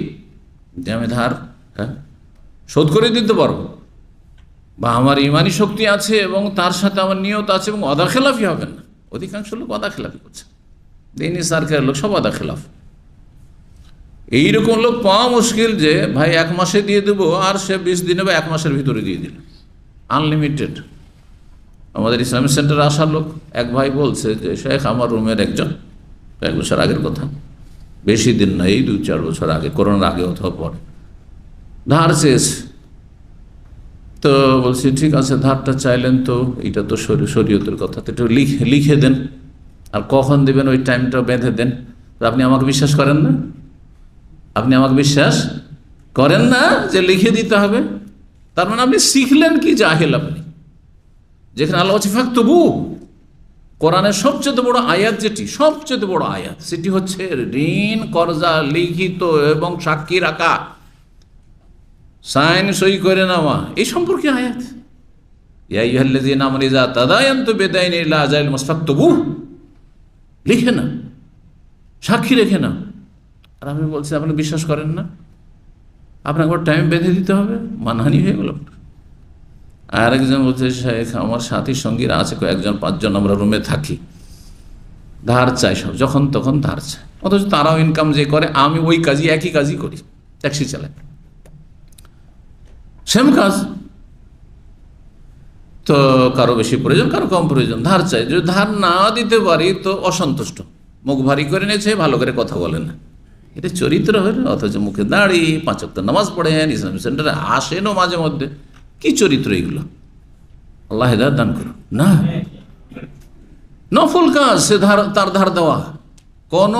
যে আমি ধার শোধ করে দিতে পারবো, বা আমার ইমানি শক্তি আছে এবং তার সাথে আমার নিয়ত আছে, এবং অদাখেলাফি হবেন না। অধিকাংশ লোক অদাখেলাফি করছে, দিনই সরকারের লোক সব অদাখেলাফ। এইরকম লোক পাওয়া মুশকিল যে ভাই 1 মাসে দিয়ে দেবো, আর সে 20 দিনে বা 1 মাসের ভিতরে দিয়ে দিল, আনলিমিটেড। আমাদের ইসলামিক সেন্টারে আসা লোক এক ভাই বলছে যে শেখ, আমার রুমের একজন, 1 বছর আগের কথা, বেশি দিন না, এই 2-4 বছর আগে, করোনার আগে অথবা পরে, ধার চেয়েছে। তো বলছি ঠিক আছে, ধারটা চাইলেন তো এটা তো শরীয়তের কথা, তো একটু লিখে দেন, আর কখন দেবেন ওই টাইমটা বেঁধে দেন। তো আপনি আমাকে বিশ্বাস করেন না? আপনি আমাকে বিশ্বাস করেন না যে লিখে দিতে হবে? তার মানে আপনি শিখলেন কি জাহেল আপনি? যেখানে আল্লাহ বলছে ফাকতুবু, কোরআনের সবচেয়ে বড় আয়াত, যেটি সবচেয়ে বড় আয়াত, সেটি হচ্ছে ঋণ কর্জা লিখিত এবং সাক্ষী রাখা, সাইন সই করে নেওয়া, এই সম্পর্কে আয়াত। ইয়া আইয়ুহাল্লাযীনা আমানু ইযা তাদায়ানতুম বিদাইনিন ইলা আজালিন মুসাফাকতুবু, লিখে না, সাক্ষী রেখে না। আর আমি বলছি আপনি বিশ্বাস করেন না, আপনাকে আবার টাইম বেঁধে দিতে হবে, মানহানি হয়ে গেল। আর একজন বলছে শেখ, আমার সাথী সঙ্গীরা আছে কয়েকজন, 5 জন আমরা রুমে থাকি, ধার চাই সব, যখন তখন ধার চাই, অথচ তারাও ইনকাম যে করে, আমি ওই কাজই, একই কাজই করি, ট্যাক্সি চালাই, সেম কাজ। তো কারো বেশি প্রয়োজন, কারো কম প্রয়োজন, ধার চাই। যদি ধার না দিতে পারি তো অসন্তুষ্ট, মুখ ভারী করে নিয়েছে, ভালো করে কথা বলে না, এটা চরিত্র হলো। অথচ মুখে দাঁড়ি, 5 ওয়াক্ত নামাজ পড়েন, ইসলামিক সেন্টারে আসেনও মাঝে মধ্যে, কি চরিত্র এগুলো? আল্লাহ হেদায়েত দান করুন। না, নফল কাজ সে তার ধার দেওয়া, কোন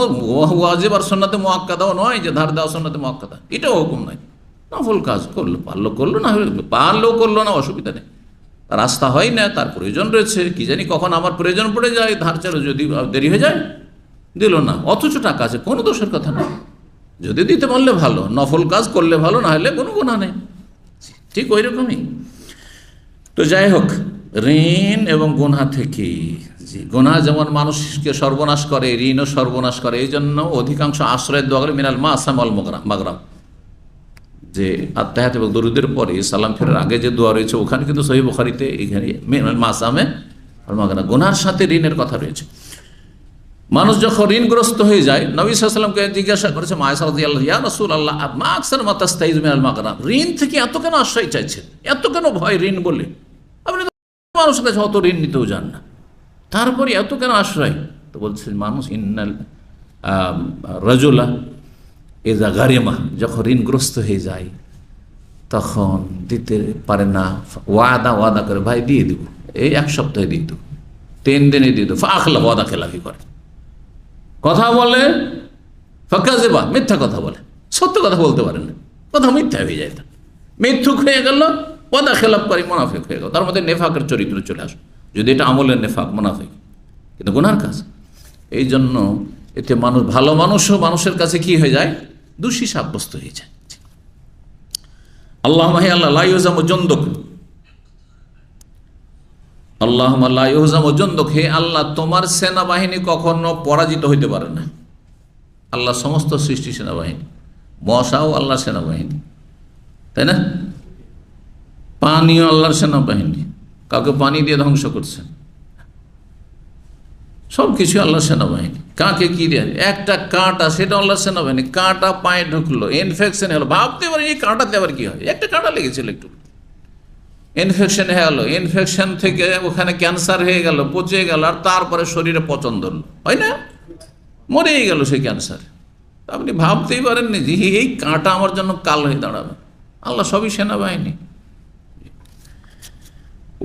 ওয়াজিব আর সুন্নাতে মুআক্কাদাও নয় যে ধার দেওয়া সুন্নাতে মুআক্কাদা, এটাও হুকুম নয়। নফল কাজ করলো, পারলো করলো, না পারলেও করলো না, অসুবিধা নেই। রাস্তা হয় না, তার প্রয়োজন রয়েছে, কি জানি কখন আমার প্রয়োজন পড়ে যায়, ধার চালো, যদি দেরি হয়ে যায় দিল না, অথচ টাকা আছে, কোনো দোষের কথা না। যদি দিতে পারলে ভালো, নফল কাজ করলে ভালো, না হলে কোনো গুনাহ নেই। ঠিক ওই রকমই। তো যাই হোক, ঋণ এবং গুনাহ থেকে, গুনাহ যেমন মানুষকে সর্বনাশ করে, ঋণও সর্বনাশ করে। এই জন্য অধিকাংশ আশ্রয়ের দোয়া করে মিনাল মাসাম ওয়াল মাগরাম, যে আত্তাহিয়াত এবং দরুদের পরে সালাম ফেরার আগে যে দোয়া রয়েছে, ওখানে কিন্তু সহিহ বুখারীতে এখানে মিনাল মাসামে ওয়াল মাগরাম, গুনাহর সাথে ঋণের কথা রয়েছে। মানুষ যখন ঋণগ্রস্ত হয়ে যায়, নবী সাল্লাল্লাহু আলাইহি ওয়াসাল্লামকে জিজ্ঞাসা করেছে আয়েশা রাদিয়াল্লাহু, ইয়া রাসূলুল্লাহ, মা আকসার মা তাস্তাইযু মিনাল মাগরাম, ঋণ থেকে এত কেন আশ্রয় চাইছেন, এত কেন ভয় ঋণ বলে? আপনি তো মানুষের কাছে অত ঋণ নিতেও যান না, তারপরে এত কেন আশ্রয়? তো বলছেন মানুষ, ইন্নাল রাজুলা ইযা গারিমা, যখন ঋণগ্রস্ত হয়ে যায়, তখন দিতে পারে না, ওয়াদা করে, ভাই দিয়ে দিব, এই 1 সপ্তাহে দিয়ে দেবো, 3 দিনে দিয়ে দেবো, ফাখলা ওয়াদা খেলাফি করে, কথা বলে, ফাকাযিবা, মিথ্যা কথা বলে, সত্য কথা বলতে পারে না, কথা মিথ্যা হয়ে যায়, মিথ্যুক হয়ে গেল, ওয়াদা খেলাফকারী, মুনাফিক হয়ে গেল। তার মধ্যে নেফাকের চরিত্র চলে আসে, যদি এটা আমলের নেফাক, মুনাফিক, কিন্তু গুনার কাজ। এই জন্য এতে মানুষ, ভালো মানুষও মানুষের কাছে কি হয়ে যায়, দোষী সাব্যস্ত হয়ে যায়। আল্লাহুম্মা হে আল্লাহ, লা ইউহজামু জুনদুক, আল্লাহুম্মা লা ইউহজামু জুনদুক, হে আল্লাহ তোমার সেনাবাহিনী কখনো পরাজিত হইতে পারে না। আল্লাহ সমস্ত সৃষ্টি সেনাবাহিনী, মশাও আল্লাহর সেনাবাহিনী, তাই না? পানিও আল্লাহর সেনাবাহিনী, কাউকে পানি দিয়ে ধ্বংস করছেন, সব কিছু আল্লাহর সেনাবাহিনী। কাকে কি দেয়, একটা কাঁটা, সেটা আল্লাহর সেনাবাহিনী, কাঁটা পায়ে ঢুকলো, ইনফেকশন হলো, ভাবতে পারি এই কাঁটাতে আবার কি হয়, একটা কাঁটা লেগেছিল, একটু ইনফেকশন হয়ে গেল, ইনফেকশন থেকে ওখানে ক্যান্সার হয়ে গেল, পচে গেল, আর তারপরে শরীরে পচন ধরলো, হয় না, মরেই গেল সেই ক্যান্সার। আপনি ভাবতেই পারেননি যে এই কাঁটা আমার জন্য কাল হয়ে দাঁড়াবে। আল্লাহ সবই সেনাবাহিনী।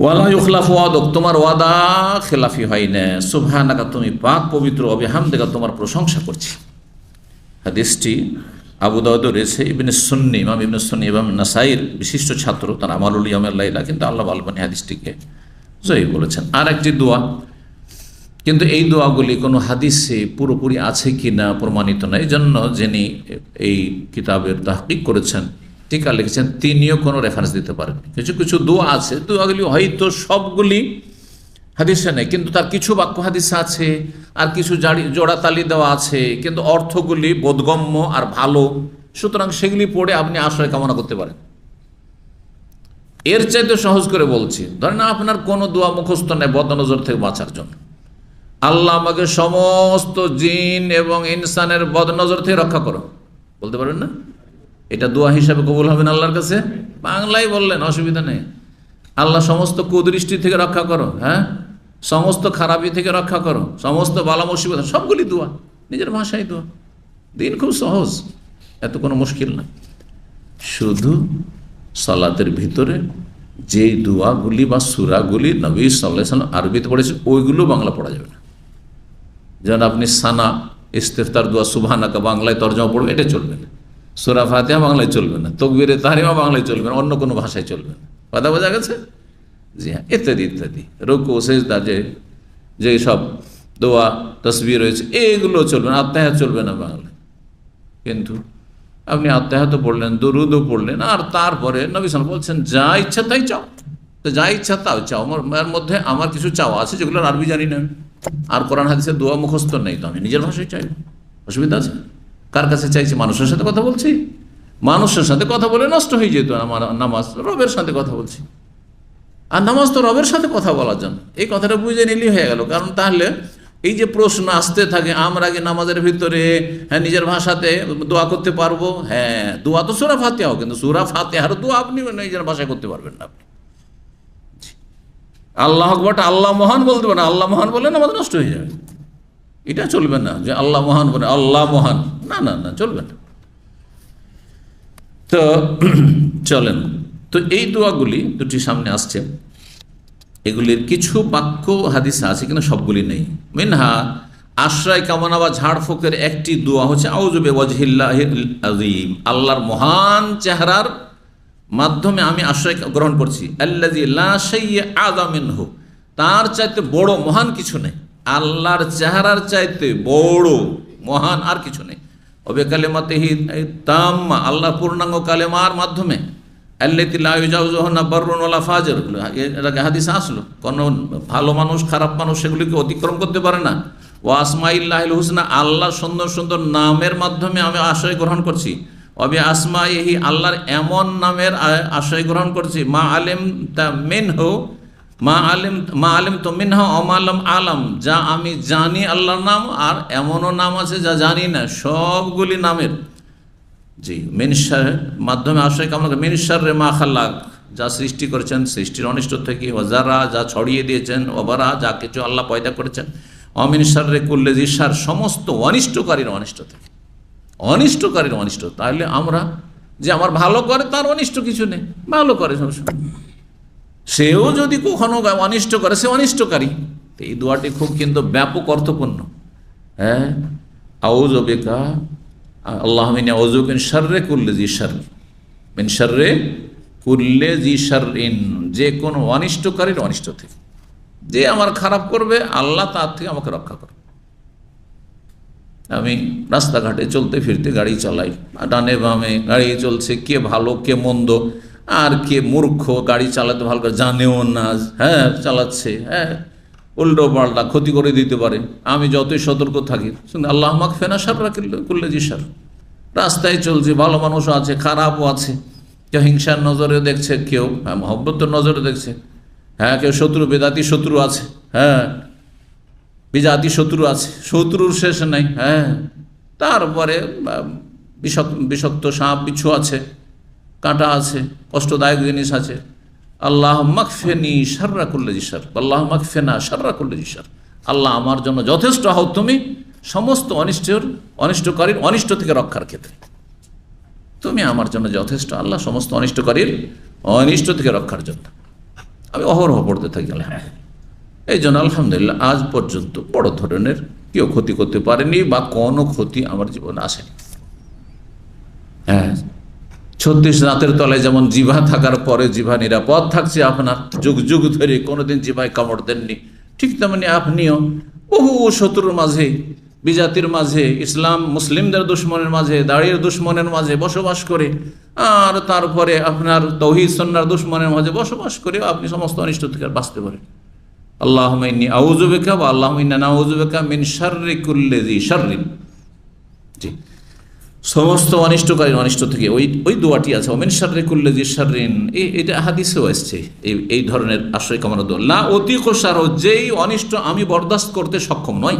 ওয়ালা ইউখলাফু ওয়াদুক, তোমার ওয়াদা খেলাফি হয় না। সুবহানাকা, তুমি পাক পবিত্র, বিহামদিকা, তোমার প্রশংসা করছি। হাদিসটি আবু দাউদে রয়েছে, ইবনে সুন্নি, ইমাম ইবনে সুন্নি এবং নাসাইর বিশিষ্ট ছাত্র, তার আমালুল ইয়াউমিল লাইলা, কিন্তু আল্লাহ আলবানী হাদিসটিকে সহিহ বলেছেন। আর একটি দোয়া, কিন্তু এই দোয়াগুলি কোনো হাদিসে পুরোপুরি আছে কি না প্রমাণিত নয়। এই জন্য যিনি এই কিতাবের তাহকিক করেছেন, টিকা লিখেছেন, তিনিও কোনো রেফারেন্স দিতে পারেন। কিছু কিছু দোয়া আছে, দোয়াগুলি হয়তো সবগুলি হাদিসে নেই, কিন্তু তার কিছু বাক্য হাদিসে আছে, আর কিছু জোড়াতালি দেওয়া আছে, কিন্তু অর্থগুলি বোধগম্য আর ভালো, সুতরাং সেগুলি পড়ে আপনি আশ্রয় কামনা করতে পারেন। এর চাইতে সহজ করে বলছি, ধরেন আপনার কোনো দোয়া মুখস্থ নেই বদনজর থেকে বাঁচার জন্য, আল্লাহ আমাকে সমস্ত জিন এবং ইনসানের বদনজর থেকে রক্ষা করো, বলতে পারবেন না? এটা দোয়া হিসাবে কবুল হবে না আল্লাহর কাছে? বাংলায় বললেন, অসুবিধা নেই। আল্লাহ সমস্ত কুদৃষ্টি থেকে রক্ষা করো, হ্যাঁ, সমস্ত খারাপি থেকে রক্ষা করো, সমস্ত বালা মুসিবত, সবগুলি দোয়া, নিজের ভাষায় দোয়া। দিন খুব সহজ, এত কোনো মুশকিল না। শুধু সালাতের ভিতরে যেই দোয়াগুলি বা সূরাগুলি নবী সাল্লাল্লাহু আলাইহি ওয়াসাল্লাম আরবিতে পড়েছেন, ওইগুলো বাংলা পড়া যাবে না। যেন আপনি সানা, ইস্তেফতার দোয়া, সুবহানাকা বাংলায় তরজমা পড়বে, এটা চলবে না। সূরা ফাতিহা বাংলায় চলবে না, তাকবীরে তাহরিমা বাংলায় চলবে না, অন্য কোনো ভাষায় চলবে না। কথা বোঝা গেছে? জি হ্যাঁ, ইত্যাদি ইত্যাদি, রুকু সেজদা, যে সব দোয়া তাসবিহ রয়েছে, এগুলো চলবে না। আত্তাহিয়াত চলবে না বাংলায়। কিন্তু আপনি আত্তাহিয়াত পড়লেন, দুরুদও পড়লেন, আর তারপরে নবী সাল্লাল্লাহু আলাইহি ওয়াসাল্লাম বলছেন যা ইচ্ছা তাই চাও, তো যা ইচ্ছা তাও চাও। আমার মধ্যে আমার কিছু চাওয়া আছে যেগুলো আরবি জানি না, আর কোরআন হাদিসের দোয়া মুখস্থ নেই, তো আমি নিজের ভাষায় চাই, অসুবিধা আছে? কার কাছে চাইছি? মানুষের সাথে কথা বলছি, মানুষের সাথে কথা বলে নষ্ট হয়ে যেত আমার নামাজ। রবের সাথে কথা বলছি, আর নামাজ তো রবের সাথে কথা বলার জন্য। এই কথাটা বুঝে নিলেই হয়ে গেল। কারণ তাহলে এই যে প্রশ্ন আসতে থাকে, আমরা কি নামাজের ভিতরে হ্যাঁ নিজের ভাষাতে দোয়া করতে পারবো? হ্যাঁ, দোয়া তো সূরা ফাতিহাও, কিন্তু সূরা ফাতিহার দোয়া আপনি নিজের ভাষায় করতে পারবেন না। আপনি আল্লাহ আকবারটা আল্লাহ মহান বলতে পারেন, আল্লাহ মহান বলে নামাজ নষ্ট হয়ে যাবে। এটা চলবে না যে আল্লাহ মহান বলে আল্লাহ মহান, না না না, চলবে না। তো চলেন, তো এই দোয়াগুলি দুটি সামনে আসছে, এগুলির কিছু বাক্য হাদিসে আছে, কিন্তু সবগুলি নেই। মিনহা, আশ্রয় কামনা বা ঝাড়ফুঁকের একটি দোয়া হচ্ছে আউযু বিওয়াজহিল্লাহিল আযীম, আল্লাহর মহান চেহারার মাধ্যমে আমি আশ্রয় গ্রহণ করছি। আল্লাযী লা শাইয়্যা আযম মিনহু, তার চাইতে বড় মহান কিছু নেই। আল্লাহর চেহারার চাইতে বড় মহান আর কিছু নেই। ওবে কালিমাতিহি তাম্মা, আল্লাহর পূর্ণাঙ্গ কালেমার মাধ্যমে, আল্লাতী লা ইউজাউযুহা বাররুন ওয়ালা ফাজির, এটাকে হাদিসে আসলো, কোনো ভালো মানুষ খারাপ মানুষ সেগুলিকে অতিক্রম করতে পারে না। ওয়া আসমাইল্লাহিল হুসনা, আল্লাহর সুন্দর সুন্দর নামের মাধ্যমে আমি আশ্রয় গ্রহণ করছি। ওয়াবি আসমাইহি, আল্লাহর এমন নামের আশ্রয় গ্রহণ করছি। মা আলিম তা মিনহু, মা আলিম তো মিনহা অমালম আলম, যা আমি জানি আল্লাহর নাম, আর এমনও নাম আছে যা জানি না, সবগুলি নামের জি মিনশার মাধ্যমে আশ্রয় কামনা করে। মিনশাররে মা খালাক, যা সৃষ্টি করেছেন সৃষ্টির অনিষ্ট থেকে, ওয়াজারা, যা ছড়িয়ে দিয়েছেন, ওবারা, যা কিছু আল্লাহ পয়দা করেছেন, অমিনশাররে কুল্লে জিসার, সমস্ত অনিষ্টকারীর অনিষ্ট থেকে, অনিষ্টকারীর অনিষ্ট। তাহলে আমরা যে আমার ভালো করে তার অনিষ্ট কিছু নেই, ভালো করে সবসময়। সেও যদি কখনো অনিষ্ট করে, সে অনিষ্টকারী। এই দোয়াটি খুব কিন্তু ব্যাপক অর্থপূর্ণ। হ্যাঁ, আউযু বিকা আল্লাহুম্মা ইন্নী আউযু বিকা মিন শাররি কুল্লি যী শারর, মিন শাররি কুল্লি যী শাররিন, যে কোনো অনিষ্টকারীর অনিষ্ট থেকে। যে আমার খারাপ করবে, আল্লাহ তার থেকে আমাকে রক্ষা করবে। আমি রাস্তাঘাটে চলতে ফিরতে গাড়ি চালাই, ডানে বামে গাড়ি চলছে, কে ভালো কে মন্দ, আর কে মূর্খ গাড়ি চালাতে ভালো করে জানেও না, হ্যাঁ চালাচ্ছে, হ্যাঁ উল্টো পাল্টা ক্ষতি করে দিতে পারে। আমি যতই সতর্ক থাকি, আল্লাহ মাগফিনা শাররা কুল্লি যী শারর। রাস্তায় চলছে, ভালো মানুষও আছে, খারাপও আছে, কেউ হিংসার নজরে দেখছে, কেউ মহব্বতের নজরে দেখছে, হ্যাঁ কেউ শত্রু বেদাতি শত্রু আছে, হ্যাঁ বিজাতি শত্রু আছে, শত্রুর শেষ নাই। হ্যাঁ, তারপরে বিষাক্ত সাপ বিচ্ছু আছে, কাঁটা আছে, কষ্টদায়ক জিনিস আছে। আল্লাহ মাগফিনি শাররা কুল্লি যী শারর, আল্লাহ মাগফিনা শাররা কুল্লি যী শারর। আল্লাহ আমার জন্য যথেষ্ট হও তুমি সমস্ত অনিষ্টকারীর অনিষ্ট থেকে রক্ষার ক্ষেত্রে। তুমি আমার জন্য যথেষ্ট আল্লাহ সমস্ত অনিষ্টকারীর অনিষ্ট থেকে রক্ষার জন্য। আমি অহরহ পড়তে থাকি আলহামদুলিল্লাহ। এই জন্য আলহামদুলিল্লাহ আজ পর্যন্ত বড় ধরনের কেউ ক্ষতি করতে পারেনি বা কোনো ক্ষতি আমার জীবনে আসেনি। হ্যাঁ, 36 দাঁতের তলায় যেমন জিভা থাকার পরে জিভা নিরাপদ থাকছে আপনার, যুগ যুগ ধরে কোনোদিন জিভায় কামড় দেননি, ঠিক তেমনি আপনিও বহু শত্রুর মাঝে, বিজাতির মাঝে, ইসলাম মুসলিমদের দুশ্মনের মাঝে, দাড়ির দুশ্মনের মাঝে বসবাস করে, আর তারপরে আপনার তাওহীদ সুন্নাহর দুশ্মনের মাঝে বসবাস করে আপনি সমস্ত অনিষ্ট থেকে বাঁচতে পারেন। আল্লাহুম্মা ইন্নী আউযু বিকা বা আল্লাহুম্মা ইন্না নাউযু বিকা মিন শাররি কুল্লি যী শাররিন। জি, সমস্ত অনিষ্টকারীর অনিষ্ট থেকে ওই দোয়াটি আছে, মিন শাররি কুল্লি যী শাররিন। এটা হাদিসেও আসছে এই ধরনের আশ্রয় কামনা দোয়া। লা উতিকু শারর, যেই অনিষ্ট আমি বরদাস্ত করতে সক্ষম নই।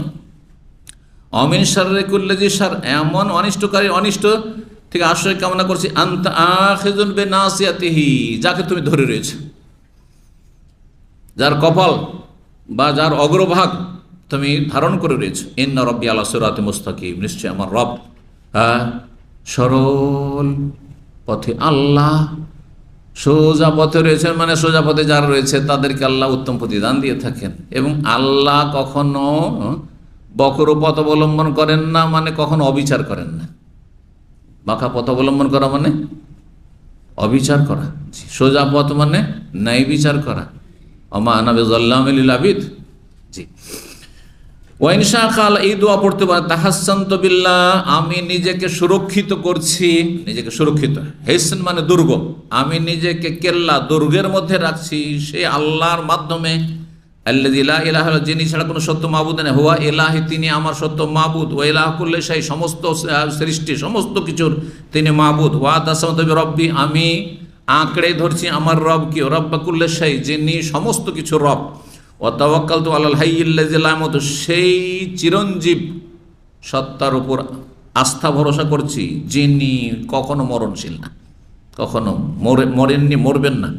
মিন শাররি কুল্লি যী শারর, এমন অনিষ্টকারীর অনিষ্ট থেকে আশ্রয় কামনা করছি। আনতা আখিযুন বিনাসিয়াতিহি, যাকে তুমি ধরে রয়েছে, যার কপাল বা যার অগ্রভাগ তুমি ধারণ করে রয়েছে। ইন্না রাব্বি আলা সিরাতিন মুস্তাকিম, নিশ্চয় আমার রব সরল পথে। আল্লাহ সোজা পথে রয়েছেন, মানে সোজা পথে যারা রয়েছে তাদেরকে আল্লাহ উত্তম প্রতিদান দিয়ে থাকেন। এবং আল্লাহ কখনো বক্র পথ অবলম্বন করেন না, মানে কখনো অবিচার করেন না। বাঁকা পথ অবলম্বন করা মানে অবিচার করা, সোজা পথ মানে ন্যায় বিচার করা। ওমা আনা বিযাল্লামিল লিল আবিদ। জি, ওয়া ইনশা আল্লাহ এই দোয়া পড়তে পারে, তাহাসসানতু বিল্লাহ, আমি নিজেকে সুরক্ষিত করছি, নিজেকে সুরক্ষিত, হিসন মানে দুর্গ, আমি নিজেকে কেল্লা দুর্গের মধ্যে রাখছি সেই আল্লাহর মাধ্যমে। আল্লাযী লা ইলাহা ইল্লা, যিনি ছাড়া কোনো সত্য মাবুদ নেই, হুয়া ইলাহি, তিনি আমার সত্য মাবুদ, ওয়া ইলাহু কুল্লি শাই, সমস্ত সৃষ্টি সমস্ত কিছুর তিনি মাবুদ। ওয়া তাসামতু বিরব্বি, আমি আঁকড়ে ধরছি আমার রব কি, রব্বা কুল্লি শাই, যিনি সমস্ত কিছু রব। ওয়া তাওয়াক্কালতু আলাল হাইয়্যিল্লাযী লা ইয়ামুতু, সেই চিরঞ্জীব সত্তার উপর আস্থা ভরসা করছি যিনি কখনো মরণশীল না, কখনো মরেননি, মরবেন না।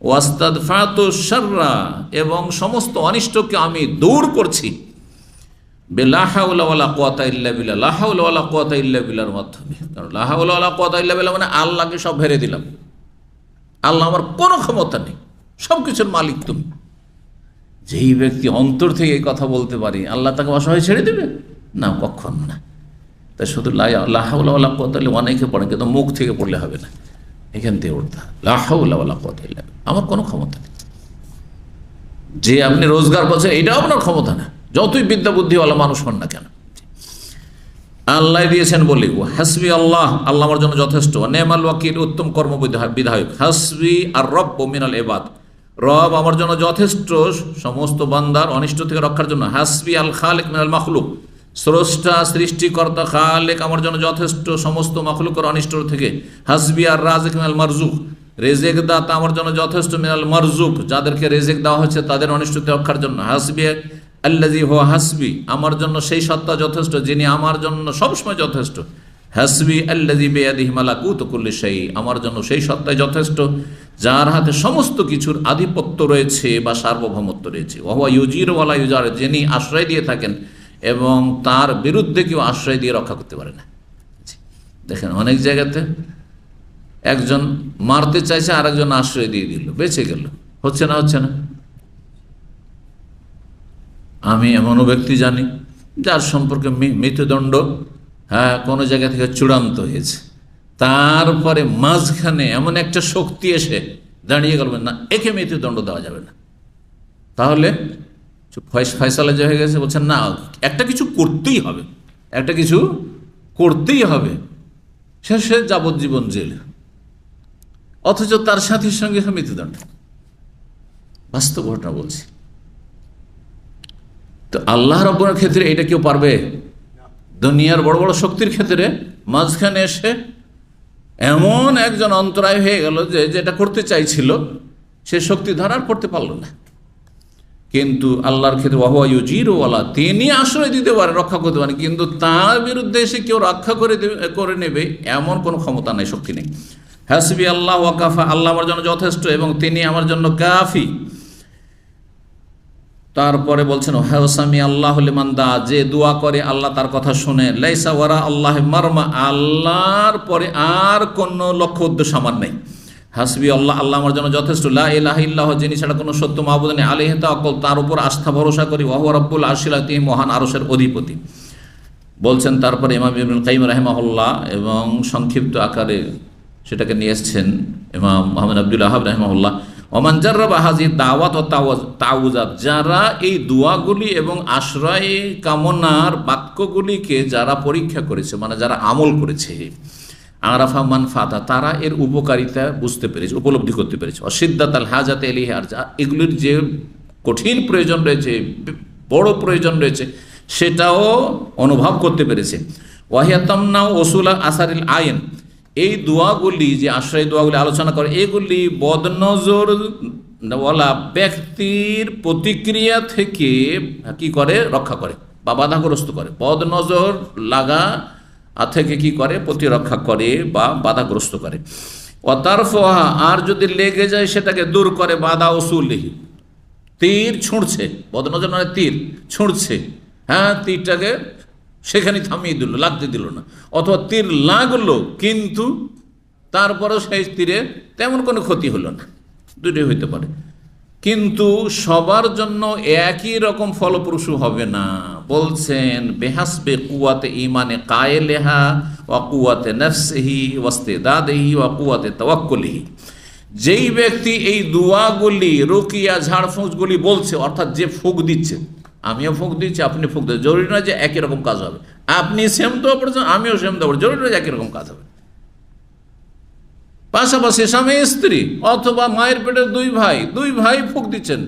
ওয়াস্তাদফাতু শাররা, এবং সমস্ত অনিষ্টকে আমি দূর করছি বিলা হাওলা ওয়ালা কুওয়াতা ইল্লা বিল্লাহ, লা হাওলা ওয়ালা কুওয়াতা ইল্লা বিল্লাহর মাধ্যমে। কারণ লা হাওলা ওয়ালা কুওয়াতা ইল্লা বিল্লাহ মানে আল্লাহকে সব হেরে দিলাম, আল্লাহ আমার কোনো ক্ষমতা নেই, সব কিছুর মালিক তুমি। যেই ব্যক্তি অন্তর থেকে এই কথা বলতে পারি, আল্লাহ তাকে অসহায় ছেড়ে দেবে না, কখন না। তাই শুধু লা হাওলা ওয়ালা কুওয়াতা ইল্লা, অনেকে পড়ে কিন্তু মুখ থেকে পড়লে হবে না, এখান থেকে উঠতে হবে লা হাওলা ওয়ালা কুওয়াতা ইল্লা বিল্লাহ, আমার কোনো ক্ষমতা নেই। যে আপনি রোজগার করছেন এটাও আপনার ক্ষমতা না, যতই বিদ্যা বুদ্ধিওয়ালা মানুষ হন না কেন, আল্লাহ দিয়েছেন বলি। হাসবি আল্লাহ, আল্লাহ আমার জন্য যথেষ্ট। নেমাল ওয়াকিল, উত্তম কর্মবিধায়ক। হাসবি আর রব্বু মিনাল ইবাদ, রব আমার জন্য যথেষ্ট সমস্ত বান্দার অনিষ্ট থেকে রক্ষার জন্য। হাসবি আল খালিক মিনাল মাখলুক, স্রষ্টা সৃষ্টিকর্তা খালেক আমার জন্য যথেষ্ট সমস্ত মাখলুকের অনিষ্ট থেকে। হাসবি আর রাজিক মিনাল মারজুক, রেজেক দাতা আমার জন্য যথেষ্ট মিনাল মারজুক, যাদেরকে রেজেক দেওয়া হচ্ছে তাদের অনিষ্ট থেকে রক্ষার জন্য। হাসবি আল্লাযী হুয়া হাসবি, আমার জন্য সেই সত্তা যথেষ্ট যিনি আমার জন্য সবসময় যথেষ্ট। হাসবি আল্লাযী বিয়াদিহি মালাকুতু কুল্লি শাই, আমার জন্য সেই সত্তাই যথেষ্ট যার হাতে সমস্ত কিছুর আধিপত্য রয়েছে বা সার্বভৌমত্ব রয়েছে। ওয়া হুয়া ইউজিরু ওয়া লা ইউজার, যিনি আশ্রয় দিয়ে থাকেন এবং তার বিরুদ্ধে কেউ আশ্রয় দিয়ে রক্ষা করতে পারে না। দেখেন অনেক জায়গাতে একজন মারতে চাইছে, আর একজন আশ্রয় দিয়ে দিল, বেঁচে গেল। হচ্ছে না? হচ্ছে না? আমি এমনও ব্যক্তি জানি যার সম্পর্কে মৃত্যুদণ্ড কোনো জায়গা থেকে চূড়ান্ত হয়েছে, তারপরে মাঝখানে এমন একটা শক্তি এসে দাঁড়িয়ে গেল, না একে মৃত্যুদণ্ড দেওয়া যাবে না। তাহলে ফয়সালা যে হয়ে গেছে, বলছেন না একটা কিছু করতেই হবে, একটা কিছু করতেই হবে, শেষে যাবজ্জীবন জেল, অথচ তার সাথীর সঙ্গে মৃত্যুদণ্ড। বাস্তব ঘটনা বলছি। তো আল্লাহ রাব্বুল ক্ষেত্রে এটা কেউ পারবে? দুনিয়ার বড় বড় শক্তির ক্ষেত্রে মাঝখানে এসে এমন একজন অন্তরায় হয়ে গেল যে যেটা করতে চাইছিল সে শক্তি ধরার করতে পারল না। কিন্তু আল্লাহর ক্ষেত্রে ওয়াহুয়া ইউজিরুওয়ালা, তিনি আশ্রয় দিতে পারে, রক্ষা করতে পারেন, কিন্তু তার বিরুদ্ধে এসে কেউ রক্ষা করে নেবে এমন কোনো ক্ষমতা নেই, শক্তি নেই। হাসবি আল্লাহ ওয়া কাফা, আল্লাহ আমার জন্য যথেষ্ট এবং তিনি আমার জন্য কাফি। তারপরে বলছেন হাসামি আল্লাহ লিমান দা, যে দোয়া করে আল্লাহ তার কথা শুনে, লাইসা ওয়ারা আল্লাহ মারমা, আল্লাহর পরে আর কোনো লক্ষ্য উদ্দেশ্য আমার নেই। হাসবি আল্লাহ, আল্লাহ আমার জন্য যথেষ্ট, লা ইলাহা ইল্লাহু, যিনি ছাড়া কোনো সত্য মাবুদ নেই, আলাইহি তাওয়াক্কুল, তার উপর আস্থা ভরসা করি, ওয়া হুয়া রাব্বুল আরশিল আযীম, মহান আরশের অধিপতি। বলছেন তারপরে ইমাম ইবনুল কাইয়িম রাহিমাহুল্লাহ, এবং সংক্ষিপ্ত আকারে সেটাকে নিয়ে এসছেন ইমাম মুহাম্মদ আব্দুল ওয়াহাব রাহিমাহুল্লাহ, ওমান জাররাবা হাযিহি দাওয়াত ওয়া তাওয়াজ্জুত, যারা এই দোয়াগুলি এবং আশ্রয় কামনার বাক্যগুলিকে যারা পরীক্ষা করেছে, মানে যারা আমল করেছে, আরাফা মান ফাতা, তারা এর উপকারিতা বুঝতে পেরেছে, উপলব্ধি করতে পেরেছে, অসিদ্দাত আল হাজাত এলিহি, আর এগুলির যে কঠিন প্রয়োজন রয়েছে, বড় প্রয়োজন রয়েছে, সেটাও অনুভব করতে পেরেছে। ওয়াহিয়া তামনাউ উসুলা আসারিল আইন, এই দোয়াগুলি, যে আশ্রয় দোয়াগুলি আলোচনা করে, এগুলি বদনজর ওয়ালা ব্যক্তির প্রতিক্রিয়া থেকে কি করে, রক্ষা করে বা বাধাগ্রস্ত করে, বদনজর লাগা থেকে কি করে, প্রতিরক্ষা করে বা বাধাগ্রস্ত করে। অতারফোহা, আর যদি লেগে যায় সেটাকে দূর করে, বাধা উসুলিহি, তীর ছুঁড়ছে, বদনজর মানে তীর ছুঁড়ছে, তীরটাকে সেখানে থামিয়ে দিল, লাগতে দিল না, অথবা তীর লাগলো কিন্তু তারপরেও সেই তীরে তেমন কোনো ক্ষতি হলো না, দুটোই হইতে পারে। কিন্তু সবার জন্য একই রকম ফলপ্রসূ হবে না। বলছেন বেহাসবে কুয়াতে ইমানে কায়েলেহা ওয়া কুয়াতে নফসিহি ওয়াস্তিদাদিহি ওয়া কুয়াতে তাওয়াক্কুলিহি, যেই ব্যক্তি এই দোয়াগুলি, রুকিয়া, ঝাড়ফুঁকগুলি বলছে, অর্থাৎ যে ফুঁক দিচ্ছে, আমিও ফুঁক দিচ্ছি, আপনি ফুঁক দিচ্ছেন, জরুরি নয় যে একই রকম কাজ হবে, আপনি সেম দোয়া পড়ছেন, আমিও সেম দোয়া পড়ছি, জরুরি নয় যে একই রকম কাজ হবে। পাশাপাশি স্বামী স্ত্রী অথবা মায়ের পেটের দুই ভাই ফুঁক দিচ্ছেন,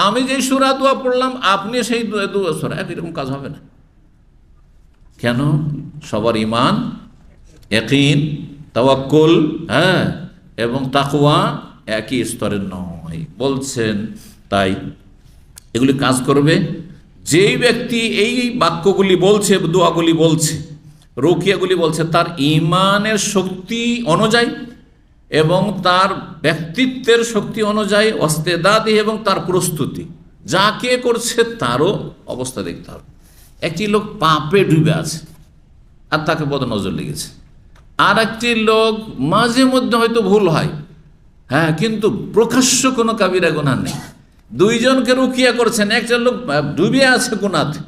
আমি যেই সূরা দোয়া পড়লাম, আপনি সেই দোয়া সূরা, একই রকম কাজ হবে না। কেন? সবার ঈমান, ইয়াকিন, তাওয়াক্কুল এবং তাকওয়া একই স্তরের নয়। বলছেন তাই এগুলি কাজ করবে যেই ব্যক্তি এই বাক্যগুলি বলছে, দোয়াগুলি বলছে, রুকিয়াগুলি বলছে, তার ঈমানের শক্তি অনুযায়ী এবং তার ব্যক্তিত্বের শক্তি অনুযায়ী, ওয়াস্তেদাদি, এবং তার প্রস্তুতি, যাকে করছে তারও অবস্থা দেখতে হবে। একটি লোক পাপে ডুবে আছে আর তাকে বদনজর লেগেছে, আর একটি লোক মাঝে মধ্যে হয়তো ভুল হয়, কিন্তু প্রকাশ্য কোনো কাবিরা গুনাহ নেই, দুইজনকে রুকিয়া করছেন। একটা লোক ডুবে আছে গুনাতে,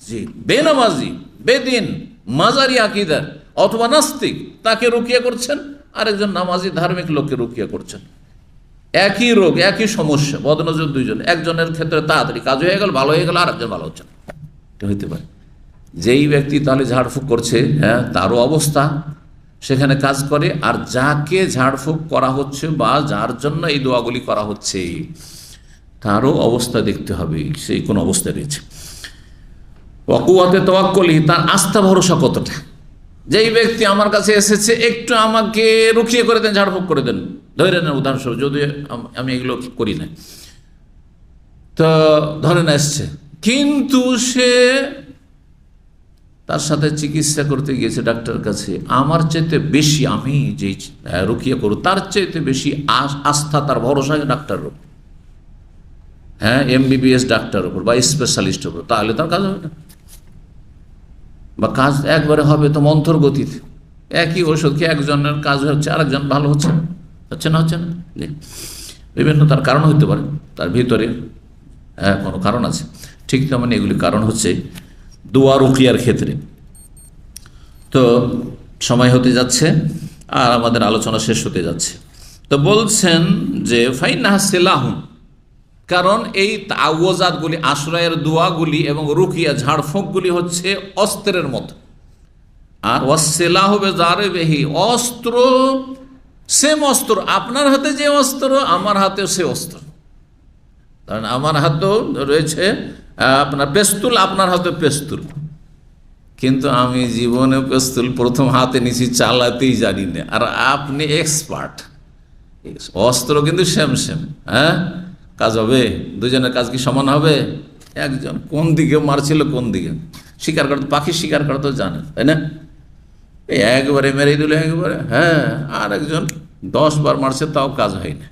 জি, বেনামাজি, বেদিন, মাজারি আকীদার অথবা নাস্তিক, তাকে রুকিয়া করছেন, আরেকজন নামাজি ধার্মিক লোককে রুকিয়া করছেন। একই রোগ, একই সমস্যা, বদনজর দুইজন, একজনের ক্ষেত্রে তাড়াতাড়ি কাজ হয়ে গেল, ভালো হয়ে গেল, আরেকজন ভালো হচ্ছে না, এটা হইতে পারে। যেই ব্যক্তি তাহলে ঝাড়ফুঁক করছে, তারও অবস্থা সেখানে কাজ করে, আর যাকে ঝাড়ফুঁক করা হচ্ছে বা যার জন্য এই দোয়াগুলি করা হচ্ছে তারও অবস্থা দেখতে হবে, সেই কোন অবস্থায় রয়েছে। ওয়াকুয়াতে তাওয়াক্কুলি, তার আস্থা ভরসা কতটা। যেই ব্যক্তি আমার কাছে এসেছে, একটু আমাকে রুখিয়ে করে দেন, ঝাড়ফুঁক করে দেন, ধরে নেন উদাহরণস্বরূপ, যদি আমি এগুলো করি না, তো ধরে না এসছে, কিন্তু সে তার সাথে চিকিৎসা করতে গিয়েছে ডাক্তারের কাছে, আমার চাইতে বেশি, আমি যেই রুকিয়া করব তার চাইতে বেশি আস্থা, তার ভরসা ডাক্তারের উপর, MBBS ডাক্তার উপর বা স্পেশালিস্টের উপর, তাহলে তার কাজ হবে না, বা কাজ একবারে হবে তো মন্থর গতিতে, একই ওষুধ খেয়ে একজনের কাজ হচ্ছে আরেকজন ভালো হচ্ছে না, হচ্ছে না জি। বিভিন্ন তার কারণ হতে পারে, তার ভিতরে কোনো কারণ আছে। ঠিক তেমন এগুলি কারণ হচ্ছে দোয়া রুকিয়ার ক্ষেত্রে। তো সময় হতে যাচ্ছে আর আমাদের আলোচনা শেষ হতে যাচ্ছে। তো বলছেন যে ফাইনাহা সিলাহুন, কারণ এই তাওয়াজাতগুলি, আশ্রয়ের দোয়াগুলি এবং রুকিয়া ঝাড়ফুঁকগুলি হচ্ছে অস্ত্রের মতো। আর ওয়াসিলাহু বিজারিবিহি, অস্ত্র সেম অস্ত্র, আপনার হাতে যে অস্ত্র আমার হাতেও সে অস্ত্র। কারণ আমার হাতেও রয়েছে আপনার পেস্তুল, আপনার হাতে পেস্তুল, কিন্তু আমি জীবনে পেস্তুল প্রথম হাতে নিছি, চালাতেই জানি না, আর আপনি এক্সপার্ট। অস্ত্র কিন্তু সেম, হ্যাঁ, কাজ হবে? দুজনের কাজ কি সমান হবে? একজন কোন দিকে মারছিল, কোন দিকে শিকার করতো, পাখি শিকার করতো জানে, তাই না? একবারে মেরে দিল একবারে, হ্যাঁ, আর একজন 10 বার মারছে, তাও কাজ হয় না,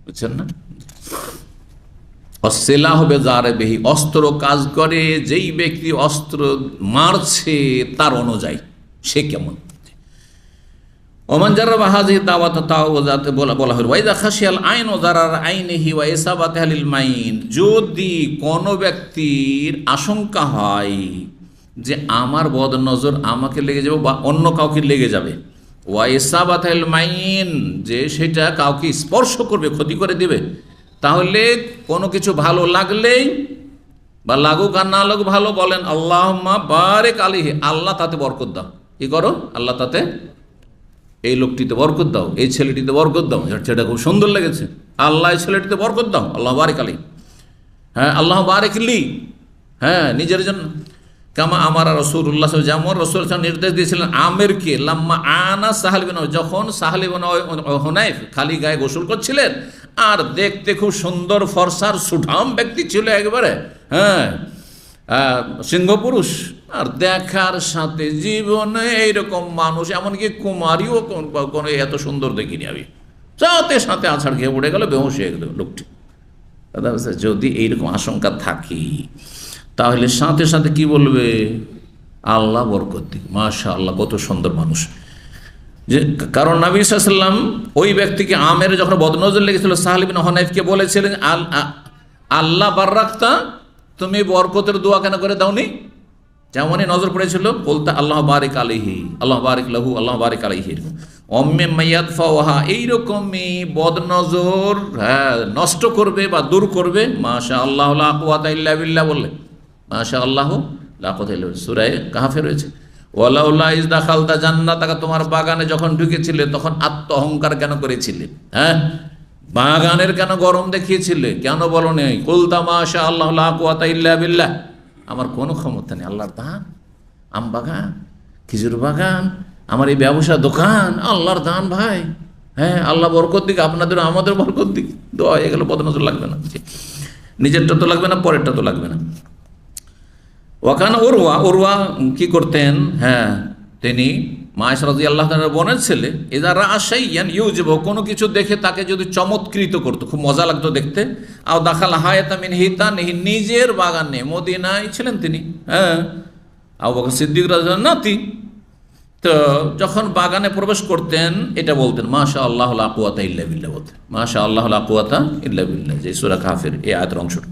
বুঝছেন না? অসিলাহ হবে যারে বেহি, অস্ত্র কাজ করে যেই ব্যক্তি অস্ত্র মারছে তার অনুযায়ী সে কেমন। ওমান জাররাবা হাযিহি দাওয়াত তাওয়াজাতে বলা হয় ওয়াইদা খাশিয়াল আইন ও জারার আইনিহি ওয়া ইসাবাতি আহলিল মাইন, যদি কোনো ব্যক্তির আশঙ্কা হয় যে আমার বদনজর আমাকে লেগে যাবে বা অন্য কাউকে লেগে যাবে, ওয়া ইসাবাতি আহলিল মাইন, যে সেটা কাউকে স্পর্শ করবে, ক্ষতি করে দিবে, তাহলে কোনো কিছু ভালো লাগলেই বা লাগুক আর না লাগুক, ভালো বলেন আল্লাহুম্মা বারিক আলাইহি, আল্লাহ তাতে বরকত দাও। কি করো? আল্লাহ তাতে, এই লোকটিতে বরকত দাও, এই ছেলেটিতে বরকত দাও, ছেলেটা খুব সুন্দর লেগেছে, আল্লাহ এই ছেলেটিতে বরকত দাও, আল্লাহ বারিক আলাইহি, হ্যাঁ, আল্লাহ বারিক লি, হ্যাঁ, নিজের জন্য। কামা আমার রাসূলুল্লাহ, যেমন রাসূল নির্দেশ দিয়েছিলেন আমেরকে, লাম্মা আনা সাহাল বিন, যখন সাহাল বিন হুনাইফ খালি গায়ে গোসল করছিলেন, আর দেখতে খুব সুন্দর ফর্সার সুঠাম ব্যক্তি ছিল একবারে, হ্যাঁ, সিংহ পুরুষ, আর দেখার সাথে জীবনে এইরকম মানুষ, এমনকি কুমারীও কোনো এত সুন্দর দেখিনি আমি, সাথে সাথে আছাড় খেয়ে পড়ে গেল, বেহুশ হয়ে গেল লোকটি। যদি এইরকম আশঙ্কা থাকে তাহলে সাথে সাথে কি বলবে? আল্লাহ বরকত দিক, মাশাআল্লাহ কত সুন্দর মানুষ। যে কারণ নবী সাল্লাল্লাহু আলাইহি ওয়াসাল্লাম ওই ব্যক্তিকে, আমের যখন বদনজর লেগেছিল, সাহাল ইবনে হুনাইফকে বলেছিলেন আল্লাহ বাররাকতা, তুমি বরকতের দোয়া কেন করে দাওনি? যেমনই নজর পড়েছিল, বলতে আল্লাহ বারিক আলাইহি, আল্লাহ বারিক লাহু, আল্লাহ বারিক আলাইহি, অম্মে মাইয়াদফাওহা, এইরকমই বদনজর, হ্যাঁ, নষ্ট করবে বা দূর করবে। মাশাআল্লাহ লা কুওয়াতা ইল্লা বিল্লাহ বললে, মাশাআল্লাহ লা কুওয়াতা ইল্লা বিল্লাহ, সূরা কাহফে রয়েছে। ওয়ালাউলা ইজ দাখালতা জান্নাতাকা, তোমার বাগানে যখন ঢুকেছিলে তখন আত্ম অহংকার কেন করেছিলে? হ্যাঁ, বাগানের কেন গরম দেখিয়েছিলে? কেন বলো নেই কুলতা মাশাআল্লাহ লা কুওয়াতা ইল্লা বিল্লাহ, আমার কোনো ক্ষমতা নেই, আল্লাহর দান, আম বাগান, খেজুর বাগান, আমার এই ব্যবসা দোকান, আল্লাহর দান ভাই, হ্যাঁ, আল্লাহ বরকত দিক, আপনাদের আমাদের বরকত দিক, দোয়া হয়ে গেল, বদনজর লাগবে না, নিজেরটা তো লাগবে না, পরেরটা তো লাগবে না। ওয়াকান উরওয়া কি করতেন? হ্যাঁ, তিনি আয়েশা রাদিয়াল্লাহু তাআলার বোনের ছেলে, ইযা রাআ শাইয়ান ইউজিবু, কোনো কিছু দেখে তাকে যদি চমৎকৃত করতো, খুব মজা লাগতো দেখতে, আও দাখাল হায়াতা মিন হিতানিহি, নিজের বাগানে, মদিনায় ছিলেন তিনি, হ্যাঁ, আবু বকর সিদ্দিক রাদিয়াল্লাহু নাতি, তো যখন বাগানে প্রবেশ করতেন এটা বলতেন মাশাআল্লাহ লা কুওয়াতা ইল্লা বিল্লাহ, বলতেন মাশাআল্লাহ লা কুওয়াতা ইল্লা বিল্লাহ, যে সূরা কাহফের এই আয়াতের অংশটা।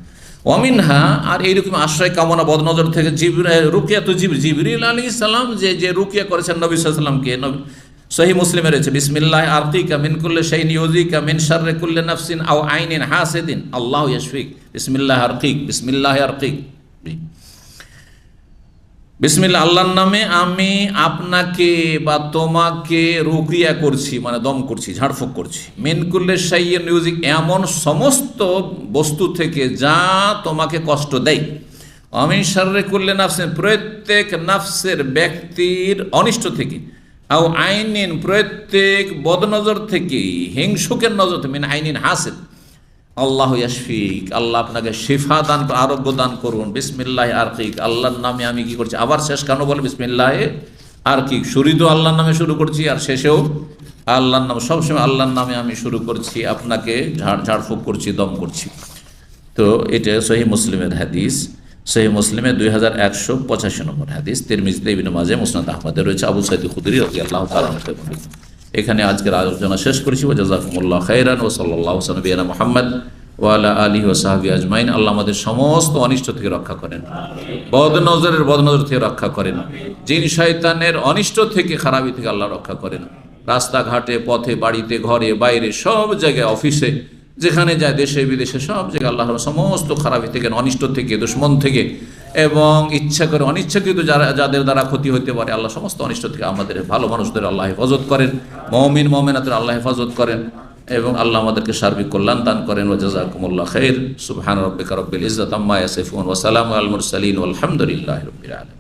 ওয়ামিনহা, আর এইরকম আশ্রয় কামনা বদনজর থেকে রুকিয়া তো জিবরিল আলাইহিস সালাম যে রুকিয়া করেছেন নবী সাল্লাল্লাহু আলাইহি ওয়াসাল্লামকে, সহিহ মুসলিমে রয়েছে, বিসমিল্লাহ আরকিকা মিন কুল্লি শাইইন ইউযিকা মিন শাররি কুল্লি নাফসিন আও আইনিন হাসিদিন আল্লাহু ইয়াশফিক, বিসমিল্লাহ আরকিক, বিসমিল্লাহ আরকিক, বিসমিল্লাহ, আল্লাহর নামে আমি আপনাকে বা তোমাকে রুকিয়া করছি, মানে দম করছি, ঝাড়ফুঁক করছি, মিন কুল্লি শাইইন ইউযিক, এমন সমস্ত বস্তু থেকে যা তোমাকে কষ্ট দেয়, মিন শাররি কুল্লি নাফসিন, প্রত্যেক নাফসের ব্যক্তির অনিষ্ট থেকে, আও আইনিন, প্রত্যেক বদনজর থেকে, হিংসুকের নজর থেকে, মিন আইনিন হাসিদ, আল্লাহ ইয়াশফিক, আল্লাহ আপনাকে শিফা দান, আরোগ্য দান করুন, বিসমিল্লাহ আরকিক, আল্লাহর নামে আমি কি করছি, আবার শেষ কেন বলে বিসমিল্লাহ আরকিক, শুরু তো আল্লাহর নামে শুরু করছি আর শেষেও আল্লাহর নাম, সবসময় আল্লাহর নামে আমি শুরু করছি, আপনাকে ঝাড়ফুঁক করছি, দম করছি। তো এটা সহিহ মুসলিমের হাদিস। সহিহ মুসলিমে 2185 নম্বর হাদিস, তিরমিজিতে, ইবনে মাজাহ, মুসনাদ আহমদে রয়েছে। আবু সাঈদ খুদরি রাদিয়াল্লাহু তাআলা আনহু বলেন। এখানে আজকের আলোচনা শেষ করেছি। ওয়া জাযাকুমুল্লাহু খাইরান ওয়া সাল্লাল্লাহু আলা নবিয়িনা মুহাম্মদ ওয়া আলা আলিহি ওয়া সাহবিহি আজমাইন। আল্লাহ আমাদের সমস্ত অনিষ্ট থেকে রক্ষা করেন, বদনজর থেকে রক্ষা করেন, জিন শয়তানের অনিষ্ট থেকে, খারাপি থেকে আল্লাহ রক্ষা করেন। রাস্তাঘাটে, পথে, বাড়িতে, ঘরে, বাইরে, সব জায়গায়, অফিসে, যেখানে যায়, দেশে বিদেশে, সব জায়গায় আল্লাহ সমস্ত খারাপি থেকে, অনিষ্ট থেকে, দুশ্মন থেকে এবং ইচ্ছা করে অনিচ্ছাকৃত যাদের দ্বারা ক্ষতি হতে পারে, আল্লাহ সমস্ত অনিষ্ট থেকে আমাদের ভালো মানুষদের আল্লাহ হেফাজত করেন, মুমিন মুমিনাতের আল্লাহ হেফাজত করেন এবং আল্লাহ আমাদেরকে সার্বিক কল্যাণ দান করেন। ওয়া জাযাকুমুল্লাহু খাইর। সুবহান রাব্বিকা রাব্বিল ইজ্জাতি আম্মা ইয়াসিফুন ওয়া সালামুন আলাল মুরসালিন ওয়াল হামদুলিল্লাহি রাব্বিল আলামিন।